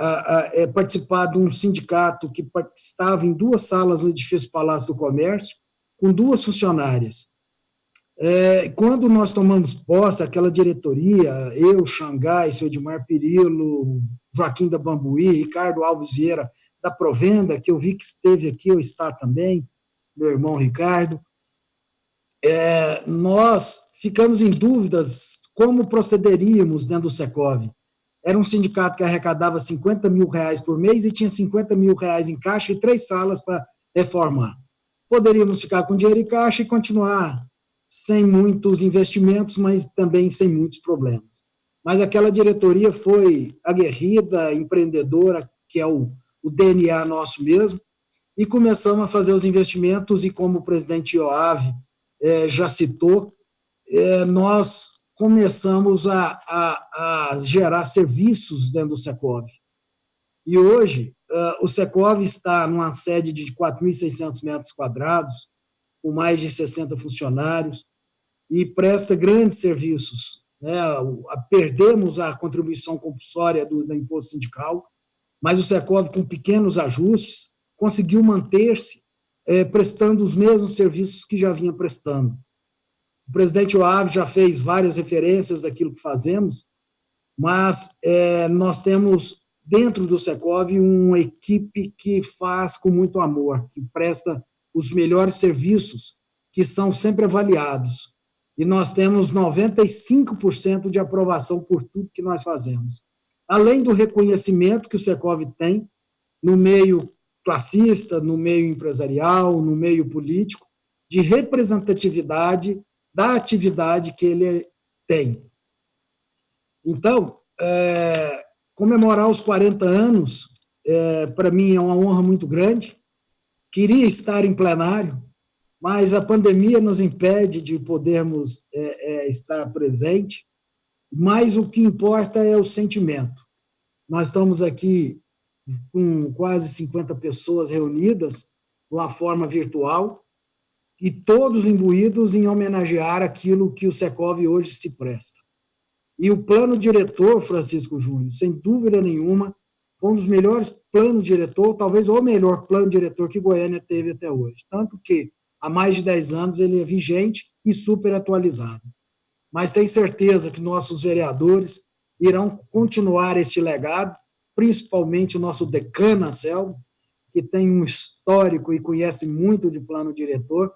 Speaker 7: participar de um sindicato que estava em 2 salas no edifício Palácio do Comércio, com 2 funcionárias. Quando nós tomamos posse, aquela diretoria, eu, Xangai, seu Edmar Pirillo, Joaquim da Bambuí, Ricardo Alves Vieira, da Provenda, que eu vi que esteve aqui, ou está também, meu irmão Ricardo, nós ficamos em dúvidas como procederíamos dentro do Secov. Era um sindicato que arrecadava R$50 mil por mês e tinha R$50 mil em caixa e 3 salas para reformar. Poderíamos ficar com dinheiro em caixa e continuar sem muitos investimentos, mas também sem muitos problemas. Mas aquela diretoria foi aguerrida, empreendedora, que é o DNA nosso mesmo, e começamos a fazer os investimentos, e como o presidente Ioave já citou, nós começamos a gerar serviços dentro do Secov. E hoje, o Secov está numa sede de 4.600 metros quadrados, com mais de 60 funcionários, e presta grandes serviços. Perdemos a contribuição compulsória do imposto sindical, mas o Secov, com pequenos ajustes, conseguiu manter-se prestando os mesmos serviços que já vinha prestando. O presidente Oave já fez várias referências daquilo que fazemos, mas nós temos dentro do Secov uma equipe que faz com muito amor, que presta os melhores serviços, que são sempre avaliados. E nós temos 95% de aprovação por tudo que nós fazemos. Além do reconhecimento que o Secov tem no meio classista, no meio empresarial, no meio político, de representatividade da atividade que ele tem. Então, comemorar os 40 anos, para mim, é uma honra muito grande. Queria estar em plenário, mas a pandemia nos impede de podermos estar presente, mas o que importa é o sentimento. Nós estamos aqui com quase 50 pessoas reunidas, de uma forma virtual, e todos imbuídos em homenagear aquilo que o Secov hoje se presta. E o plano diretor, Francisco Júnior, sem dúvida nenhuma, foi um dos melhores planos diretor, talvez o melhor plano diretor que Goiânia teve até hoje. Tanto que, há mais de 10 anos, ele é vigente e super atualizado. Mas tenho certeza que nossos vereadores irão continuar este legado, principalmente o nosso decano, Anselmo, que tem um histórico e conhece muito de plano diretor.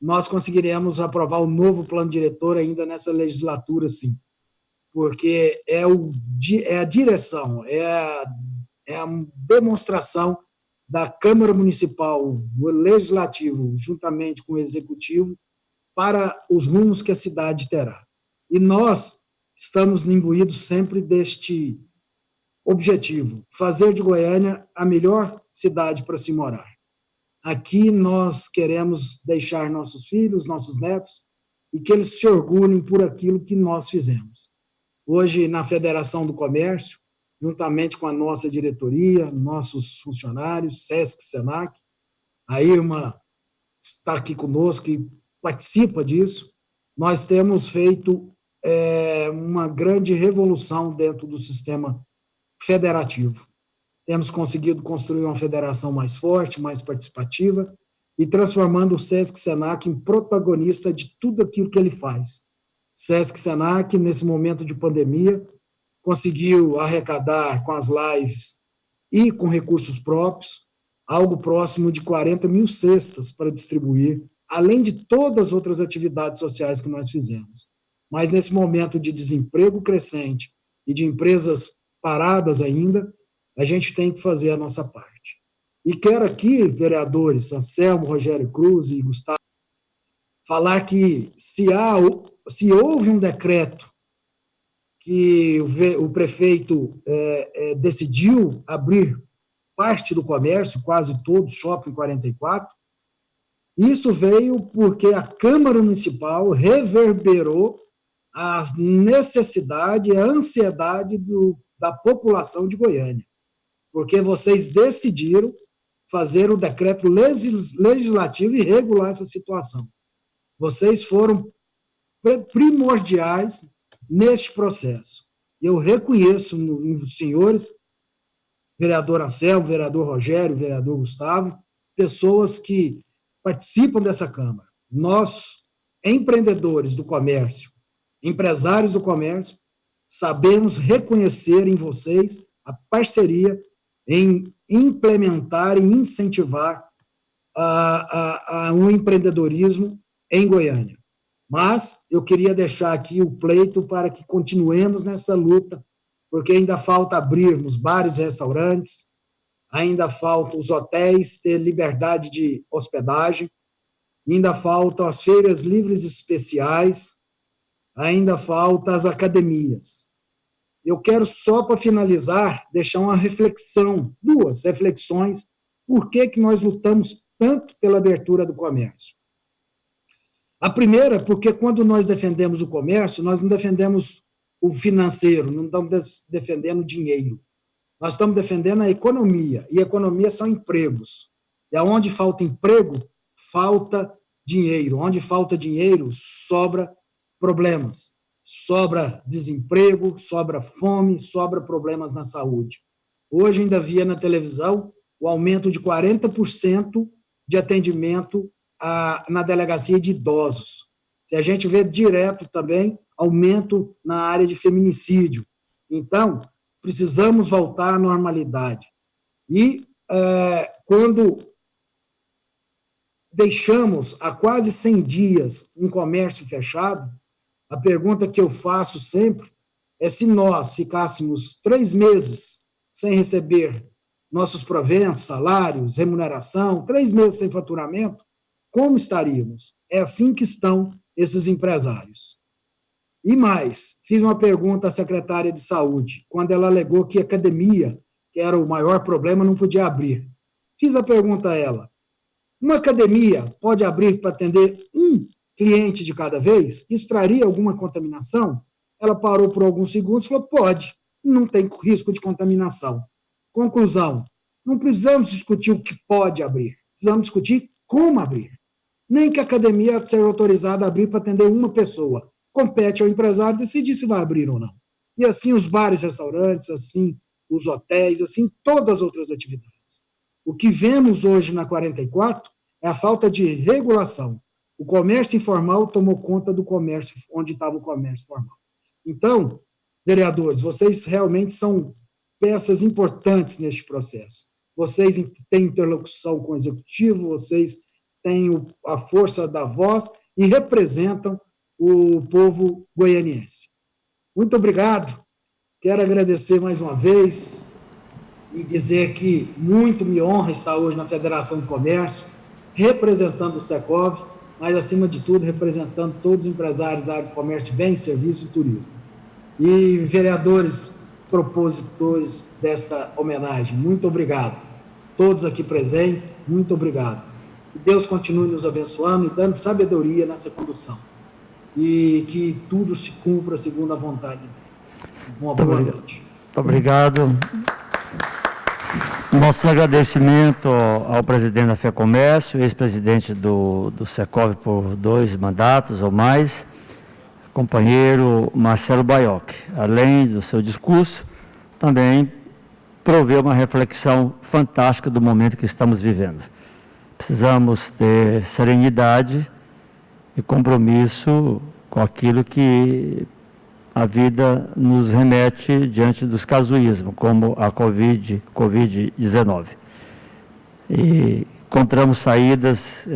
Speaker 7: Nós conseguiremos aprovar o novo plano diretor ainda nessa legislatura, sim. porque é a direção, é a demonstração da Câmara Municipal, o Legislativo, juntamente com o Executivo, para os rumos que a cidade terá. E nós estamos imbuídos sempre deste objetivo, fazer de Goiânia a melhor cidade para se morar. Aqui nós queremos deixar nossos filhos, nossos netos, e que eles se orgulhem por aquilo que nós fizemos. Hoje, na Federação do Comércio, juntamente com a nossa diretoria, nossos funcionários, SESC, SENAC, a Irma está aqui conosco e participa disso, nós temos feito uma grande revolução dentro do sistema federativo. Temos conseguido construir uma federação mais forte, mais participativa, e transformando o SESC-SENAC em protagonista de tudo aquilo que ele faz. SESC-SENAC, nesse momento de pandemia, conseguiu arrecadar com as lives e com recursos próprios algo próximo de 40 mil cestas para distribuir, além de todas as outras atividades sociais que nós fizemos. Mas nesse momento de desemprego crescente e de empresas paradas ainda, a gente tem que fazer a nossa parte. E quero aqui, vereadores, Anselmo, Rogério Cruz e Gustavo, falar que se houve um decreto que o prefeito decidiu abrir parte do comércio, quase todo, Shopping 44, isso veio porque a Câmara Municipal reverberou a necessidade e a ansiedade da população de Goiânia, porque vocês decidiram fazer o decreto legislativo e regular essa situação. Vocês foram primordiais neste processo. Eu reconheço nos senhores, vereador Anselmo, vereador Rogério, vereador Gustavo, pessoas que participam dessa Câmara. Nós, empreendedores do comércio, empresários do comércio, sabemos reconhecer em vocês a parceria em implementar e incentivar o empreendedorismo em Goiânia. Mas eu queria deixar aqui o pleito para que continuemos nessa luta, porque ainda falta abrirmos bares e restaurantes, ainda falta os hotéis ter liberdade de hospedagem, ainda faltam as feiras livres especiais, ainda faltam as academias. Eu quero só, para finalizar, deixar uma reflexão, 2 reflexões, por que nós lutamos tanto pela abertura do comércio. A primeira, porque quando nós defendemos o comércio, nós não defendemos o financeiro, não estamos defendendo o dinheiro. Nós estamos defendendo a economia, e a economia são empregos. E onde falta emprego, falta dinheiro. Onde falta dinheiro, sobra problemas. Sobra desemprego, sobra fome, sobra problemas na saúde. Hoje ainda via na televisão o aumento de 40% de atendimento na delegacia de idosos. Se a gente vê direto também, aumento na área de feminicídio. Então, precisamos voltar à normalidade. E quando deixamos há quase 100 dias um comércio fechado, a pergunta que eu faço sempre é se nós ficássemos 3 meses sem receber nossos proventos, salários, remuneração, 3 meses sem faturamento, como estaríamos? É assim que estão esses empresários. E mais, fiz uma pergunta à secretária de Saúde, quando ela alegou que a academia, que era o maior problema, não podia abrir. Fiz a pergunta a ela, uma academia pode abrir para atender um cliente de cada vez? Isso traria alguma contaminação? Ela parou por alguns segundos e falou, pode, não tem risco de contaminação. Conclusão, não precisamos discutir o que pode abrir, precisamos discutir como abrir. Nem que a academia seja autorizada a abrir para atender uma pessoa. Compete ao empresário decidir se vai abrir ou não. E assim os bares, restaurantes, assim os hotéis, assim todas as outras atividades. O que vemos hoje na 44 é a falta de regulação. O comércio informal tomou conta do comércio, onde estava o comércio formal. Então, vereadores, vocês realmente são peças importantes neste processo. Vocês têm interlocução com o executivo, vocês têm a força da voz e representam o povo goianiense. Muito obrigado. Quero agradecer mais uma vez e dizer que muito me honra estar hoje na Federação do Comércio, representando o Secov, mas, acima de tudo, representando todos os empresários da área do comércio, bens, serviços e turismo. E vereadores propositores dessa homenagem, muito obrigado. Todos aqui presentes, muito obrigado. Que Deus continue nos abençoando e dando sabedoria nessa condução. E que tudo se cumpra segundo a vontade dele. Uma boa noite.
Speaker 2: Muito obrigado. Nosso agradecimento ao presidente da FEComércio, ex-presidente do Secov por 2 mandatos ou mais, companheiro Marcelo Baiocchi. Além do seu discurso, também proveu uma reflexão fantástica do momento que estamos vivendo. Precisamos ter serenidade e compromisso com aquilo que a vida nos remete diante dos casuísmos, como a Covid-19. E encontramos saídas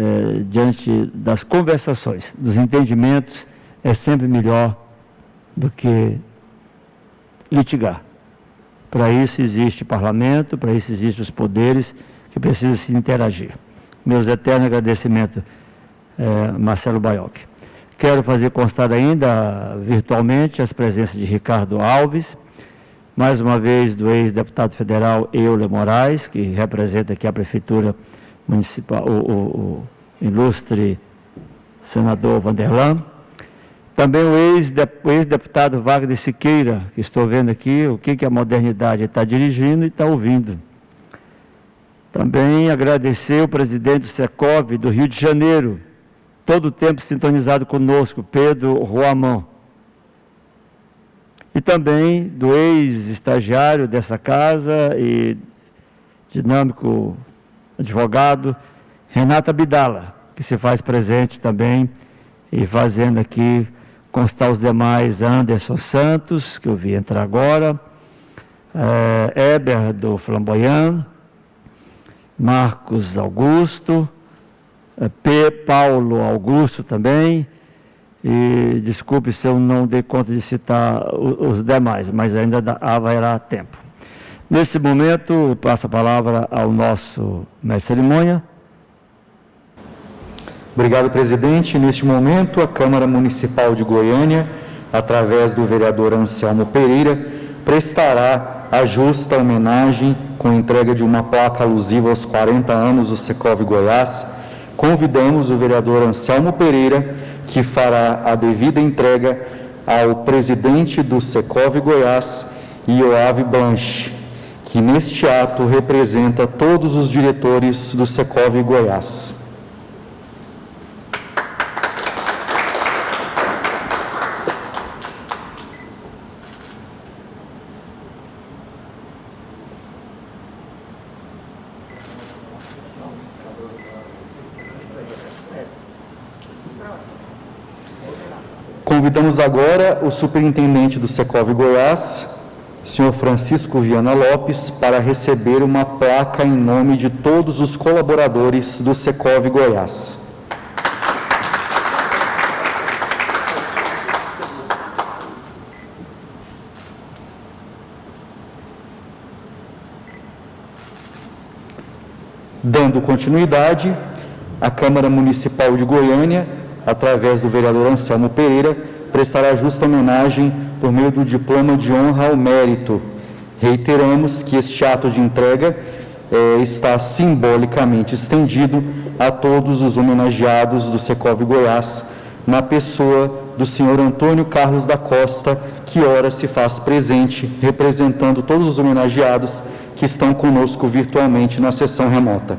Speaker 2: diante das conversações, dos entendimentos, é sempre melhor do que litigar. Para isso existe parlamento, para isso existem os poderes que precisam se interagir. Meus eternos agradecimentos, Marcelo Baiocchi. Quero fazer constar ainda virtualmente as presenças de Ricardo Alves, mais uma vez do ex-deputado federal Euler Moraes, que representa aqui a Prefeitura Municipal, o ilustre senador Vanderlan. Também o ex-deputado Wagner Siqueira, que estou vendo aqui, o que a modernidade está dirigindo e está ouvindo. Também agradecer o presidente do Secov do Rio de Janeiro, todo o tempo sintonizado conosco, Pedro Ruamão. E também do ex-estagiário dessa casa e dinâmico advogado, Renata Bidala, que se faz presente também e fazendo aqui constar os demais, Anderson Santos, que eu vi entrar agora, Eber do Flamboyant, Marcos Augusto, Paulo Augusto também, e desculpe se eu não dei conta de citar os demais, mas ainda haverá tempo. Nesse momento, passo a palavra ao nosso mestre de cerimônia.
Speaker 1: Obrigado, presidente. Neste momento, a Câmara Municipal de Goiânia, através do vereador Anselmo Pereira, prestará a justa homenagem com entrega de uma placa alusiva aos 40 anos do Secov Goiás. Convidamos o vereador Anselmo Pereira, que fará a devida entrega ao presidente do Secov Goiás, Ioave Blanche, que neste ato representa todos os diretores do Secov Goiás. Convidamos agora o superintendente do Secov Goiás, senhor Francisco Viana Lopes, para receber uma placa em nome de todos os colaboradores do Secov Goiás. Dando continuidade, a Câmara Municipal de Goiânia, através do vereador Anselmo Pereira, prestará justa homenagem por meio do diploma de honra ao mérito. Reiteramos que este ato de entrega está simbolicamente estendido a todos os homenageados do Secov Goiás, na pessoa do senhor Antônio Carlos da Costa, que ora se faz presente, representando todos os homenageados que estão conosco virtualmente na sessão remota.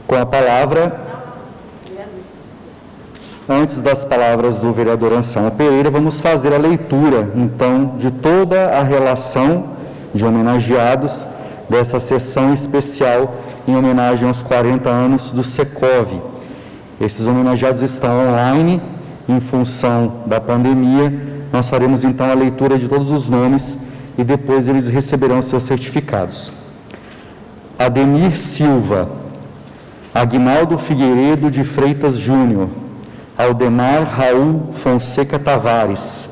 Speaker 1: Com a palavra, antes das palavras do vereador Anselmo Pereira, vamos fazer a leitura, então, de toda a relação de homenageados dessa sessão especial em homenagem aos 40 anos do Secov. Esses homenageados estão online, em função da pandemia. Nós faremos, então, a leitura de todos os nomes e depois eles receberão seus certificados. Ademir Silva, Aguinaldo Figueiredo de Freitas Júnior, Aldemar Raul Fonseca Tavares,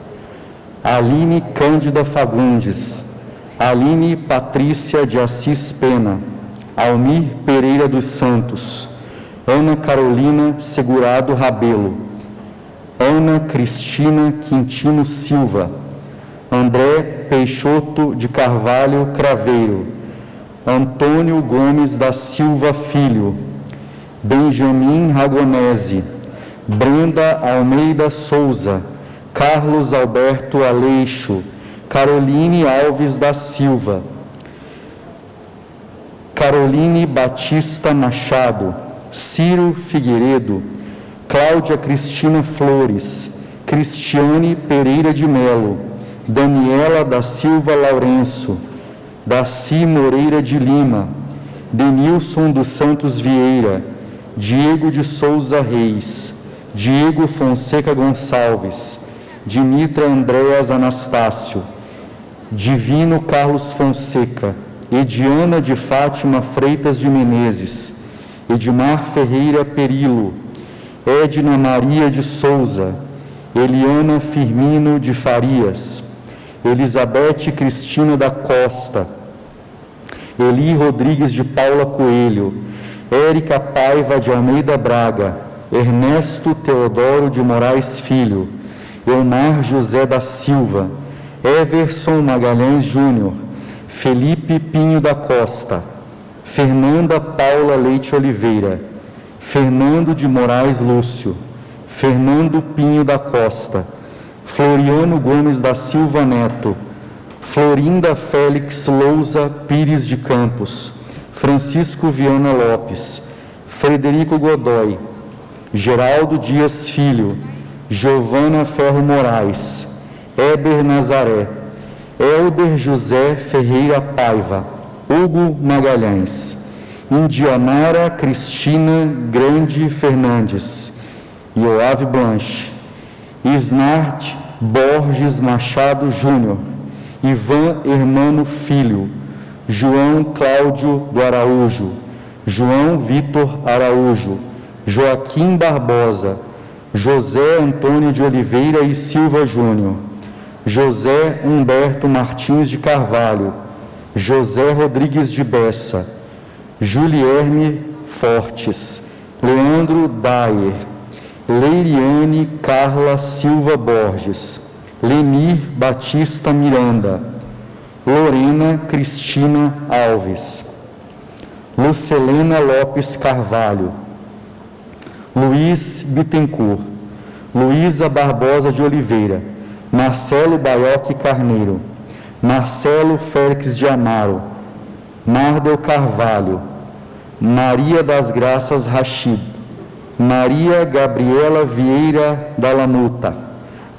Speaker 1: Aline Cândida Fagundes, Aline Patrícia de Assis Pena, Almir Pereira dos Santos, Ana Carolina Segurado Rabelo, Ana Cristina Quintino Silva, André Peixoto de Carvalho Craveiro, Antônio Gomes da Silva Filho, Benjamin Ragonese, Brenda Almeida Souza, Carlos Alberto Aleixo, Caroline Alves da Silva, Caroline Batista Machado, Ciro Figueiredo, Cláudia Cristina Flores, Cristiane Pereira de Melo, Daniela da Silva Lourenço, Daci Moreira de Lima, Denilson dos Santos Vieira, Diego de Souza Reis, Diego Fonseca Gonçalves, Dimitra Andréas Anastácio, Divino Carlos Fonseca, Ediana de Fátima Freitas de Menezes, Edmar Ferreira Perilo, Edna Maria de Souza, Eliana Firmino de Farias, Elizabeth Cristina da Costa, Eli Rodrigues de Paula Coelho, Érica Paiva de Almeida Braga, Ernesto Teodoro de Moraes Filho, Elmar José da Silva, Everson Magalhães Júnior, Felipe Pinho da Costa, Fernanda Paula Leite Oliveira, Fernando de Moraes Lúcio, Fernando Pinho da Costa, Floriano Gomes da Silva Neto, Florinda Félix Lousa Pires de Campos, Francisco Viana Lopes, Frederico Godoy, Geraldo Dias Filho, Giovana Ferro Moraes, Éber Nazaré, Elder José Ferreira Paiva, Hugo Magalhães, Indianara Cristina Grande Fernandes, Yoave Blanche, Isnart Borges Machado Júnior, Ivan Hermano Filho, João Cláudio do Araújo, João Vitor Araújo, Joaquim Barbosa, José Antônio de Oliveira e Silva Júnior, José Humberto Martins de Carvalho, José Rodrigues de Bessa, Julierme Fortes, Leandro Daier, Leiriane Carla Silva Borges, Lenir Batista Miranda, Lorena Cristina Alves, Lucelena Lopes Carvalho, Luiz Bittencourt, Luísa Barbosa de Oliveira, Marcelo Baioque Carneiro, Marcelo Félix de Amaro, Mardel Carvalho, Maria das Graças Rachid, Maria Gabriela Vieira da Lanuta,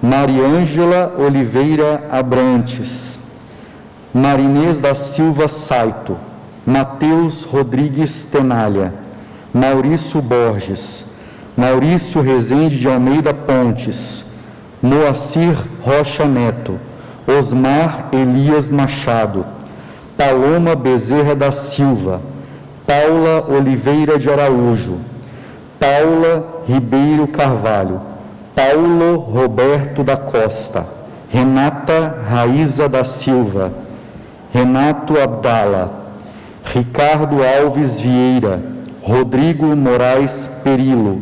Speaker 1: Mariângela Oliveira Abrantes, Marinês da Silva Saito, Mateus Rodrigues Tenalha, Maurício Borges, Maurício Rezende de Almeida Pontes, Moacir Rocha Neto, Osmar Elias Machado, Paloma Bezerra da Silva, Paula Oliveira de Araújo, Paula Ribeiro Carvalho, Paulo Roberto da Costa, Renata Raíza da Silva, Renato Abdala, Ricardo Alves Vieira, Rodrigo Moraes Perilo,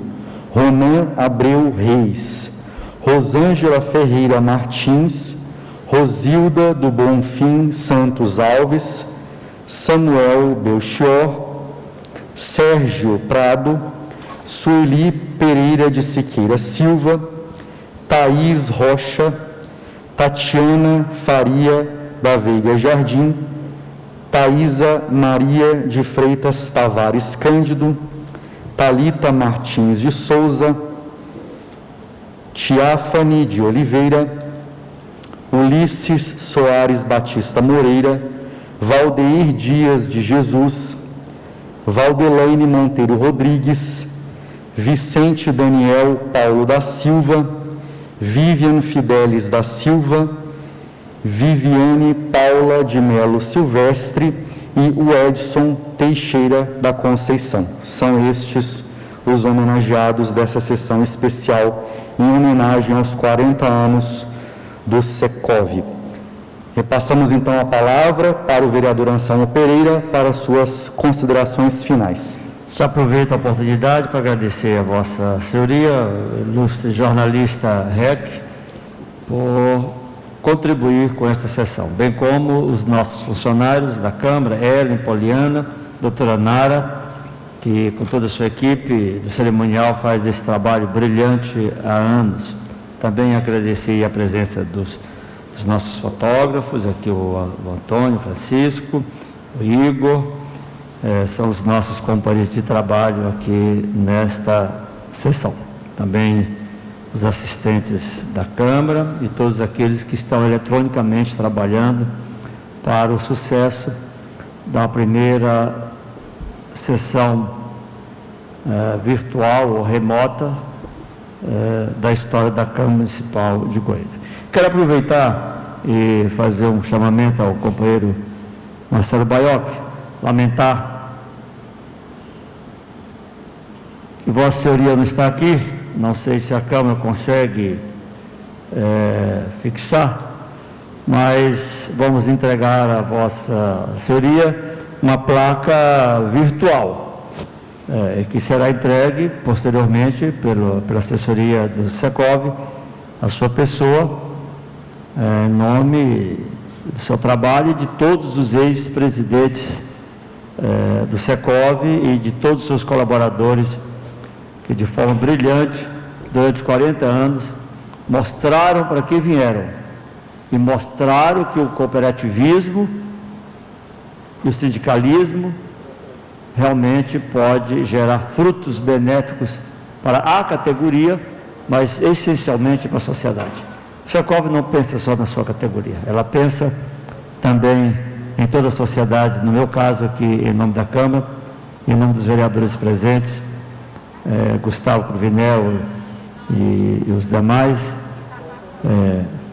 Speaker 1: Ronan Abreu Reis, Rosângela Ferreira Martins, Rosilda do Bonfim Santos Alves, Samuel Belchior, Sérgio Prado, Sueli Pereira de Siqueira Silva, Thaís Rocha, Tatiana Faria da Veiga Jardim, Thaisa Maria de Freitas Tavares Cândido, Talita Martins de Souza, Tiafane de Oliveira, Ulisses Soares Batista Moreira, Valdeir Dias de Jesus, Valdelaine Monteiro Rodrigues, Vicente Daniel Paulo da Silva, Vivian Fidelis da Silva, Viviane Paula de Melo Silvestre e o Edson Teixeira da Conceição. São estes os homenageados dessa sessão especial em homenagem aos 40 anos do Secov. Repassamos então a palavra para o vereador Anselmo Pereira para suas considerações finais.
Speaker 2: Só aproveito a oportunidade para agradecer a Vossa Senhoria, ilustre jornalista REC, por contribuir com esta sessão, bem como os nossos funcionários da Câmara, Ellen, Poliana, doutora Nara, que com toda a sua equipe do cerimonial faz esse trabalho brilhante há anos. Também agradecer a presença dos nossos fotógrafos, aqui o Antônio, Francisco, o Igor, são os nossos companheiros de trabalho aqui nesta sessão. Também os assistentes da Câmara e todos aqueles que estão eletronicamente trabalhando para o sucesso da primeira sessão virtual ou remota da história da Câmara Municipal de Goiânia. Quero aproveitar e fazer um chamamento ao companheiro Marcelo Baiocchi, lamentar que Vossa Senhoria não está aqui. Não sei se a Câmara consegue fixar, mas vamos entregar a Vossa Senhoria uma placa virtual, que será entregue posteriormente pela assessoria do Secov, a sua pessoa, em nome do seu trabalho e de todos os ex-presidentes do Secov e de todos os seus colaboradores que de forma brilhante, durante 40 anos, mostraram para que vieram e mostraram que o cooperativismo e o sindicalismo realmente pode gerar frutos benéficos para a categoria, mas essencialmente para a sociedade. O Secov não pensa só na sua categoria, ela pensa também em toda a sociedade, no meu caso aqui, em nome da Câmara, em nome dos vereadores presentes, Gustavo Cruvinel e os demais,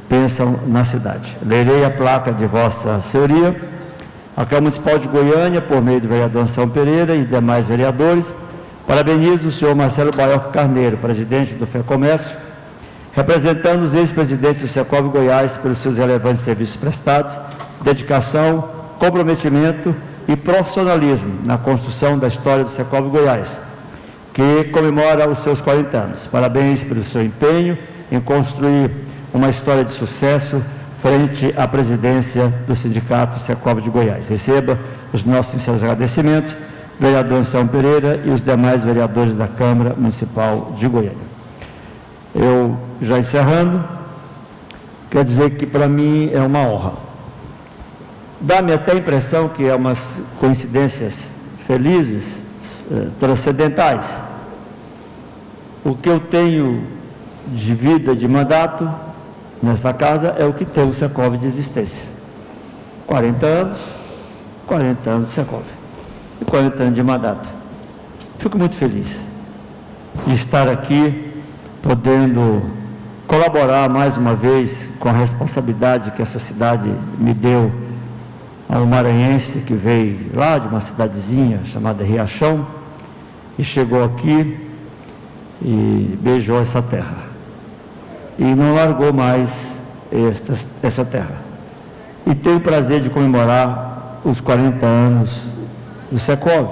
Speaker 2: pensam na cidade. Lerei a placa de Vossa Senhoria. A Câmara Municipal de Goiânia, por meio do vereador Anselmo Pereira e demais vereadores, parabeniza o senhor Marcelo Baiocchi Carneiro, presidente do FEComércio, representando os ex-presidentes do Secov Goiás pelos seus relevantes serviços prestados, dedicação, comprometimento e profissionalismo na construção da história do Secov Goiás, que comemora os seus 40 anos. Parabéns pelo seu empenho em construir uma história de sucesso frente à presidência do Sindicato Secov de Goiás. Receba os nossos sinceros agradecimentos, vereador Anselmo Pereira e os demais vereadores da Câmara Municipal de Goiânia. Eu, já encerrando, quero dizer que para mim é uma honra. Dá-me até a impressão que é umas coincidências felizes, transcendentais. O que eu tenho de vida, de mandato nesta casa é o que tem o Secov de existência. 40 anos de Secov e 40 anos de mandato. Fico muito feliz de estar aqui, podendo colaborar mais uma vez com a responsabilidade que essa cidade me deu a um maranhense que veio lá de uma cidadezinha chamada Riachão e chegou aqui e beijou essa terra e não largou mais essa terra. E tenho o prazer de comemorar os 40 anos do Secov.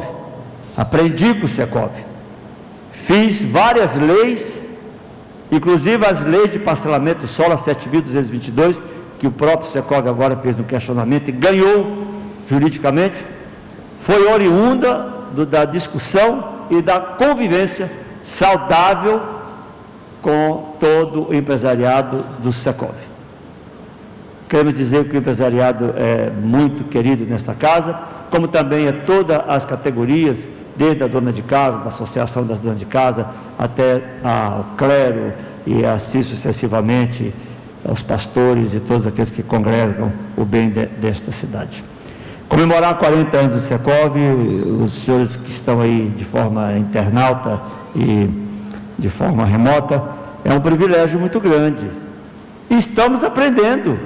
Speaker 2: Aprendi com o Secov, fiz várias leis, inclusive as leis de parcelamento do solo, a 7.222, que o próprio Secov agora fez no questionamento e ganhou juridicamente, foi oriunda da discussão e da convivência saudável com todo o empresariado do Secov. Queremos dizer que o empresariado é muito querido nesta casa, como também é todas as categorias, desde a dona de casa, da associação das donas de casa, até ao clero e assim sucessivamente aos pastores e todos aqueles que congregam o bem desta cidade. Comemorar 40 anos do Secov, os senhores que estão aí de forma internauta e de forma remota, é um privilégio muito grande. E estamos aprendendo.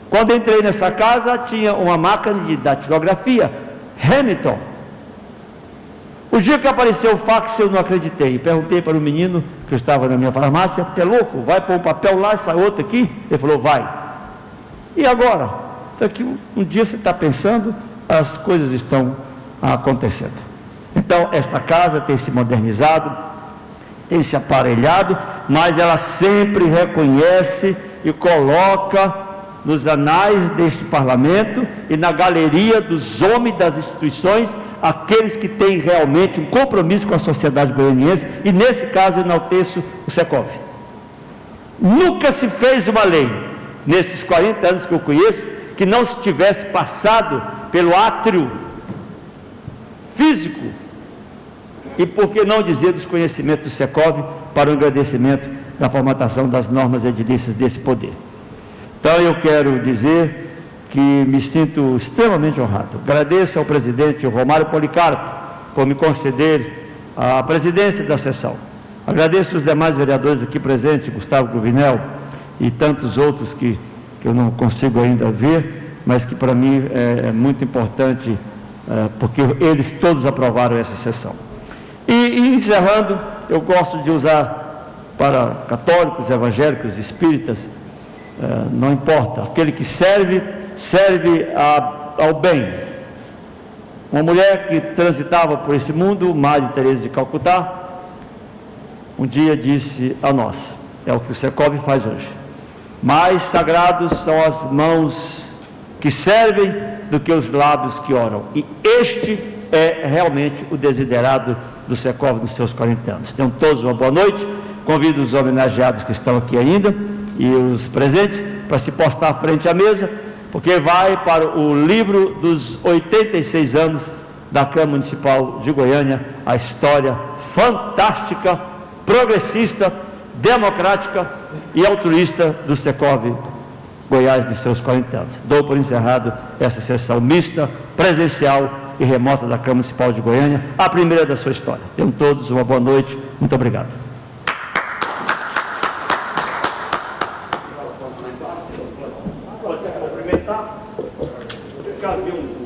Speaker 2: Quando entrei nessa casa, tinha uma máquina de datilografia, Hamilton. O dia que apareceu o fax, eu não acreditei. Perguntei para o menino que estava na minha farmácia: "Você é louco? Vai pôr um papel lá e sai outro aqui?" Ele falou: "Vai." E agora? Daqui um dia você está pensando, as coisas estão acontecendo. Então, esta casa tem se modernizado, tem se aparelhado, mas ela sempre reconhece e coloca nos anais deste parlamento e na galeria dos homens das instituições, aqueles que têm realmente um compromisso com a sociedade goianiense, e nesse caso eu enalteço o Secov. Nunca se fez uma lei, nesses 40 anos que eu conheço, que não se tivesse passado pelo átrio físico, e por que não dizer dos conhecimentos do Secov, para o engrandecimento da formatação das normas edilícias desse poder. Então eu quero dizer que me sinto extremamente honrado. Agradeço ao presidente Romário Policarpo por me conceder a presidência da sessão. Agradeço os demais vereadores aqui presentes, Gustavo Gouvinel e tantos outros que eu não consigo ainda ver, mas que para mim é muito importante, porque eles todos aprovaram essa sessão. E encerrando, eu gosto de usar para católicos, evangélicos, espíritas, não importa, aquele que serve ao bem. Uma mulher que transitava por esse mundo, Madre Teresa de Calcutá, um dia disse a nós, é o que o Secov faz hoje: mais sagrados são as mãos que servem do que os lábios que oram. E este é realmente o desiderado do Secov nos seus 40 anos. Tenham todos uma boa noite. Convido os homenageados que estão aqui ainda e os presentes para se postar frente à mesa, porque vai para o livro dos 86 anos da Câmara Municipal de Goiânia, a história fantástica, progressista, democrática e altruísta do Secov Goiás nos seus 40 anos. Dou por encerrado essa sessão mista, presencial e remota da Câmara Municipal de Goiânia, a primeira da sua história. Tenham todos uma boa noite. Muito obrigado. Pode se cumprimentar? Caso de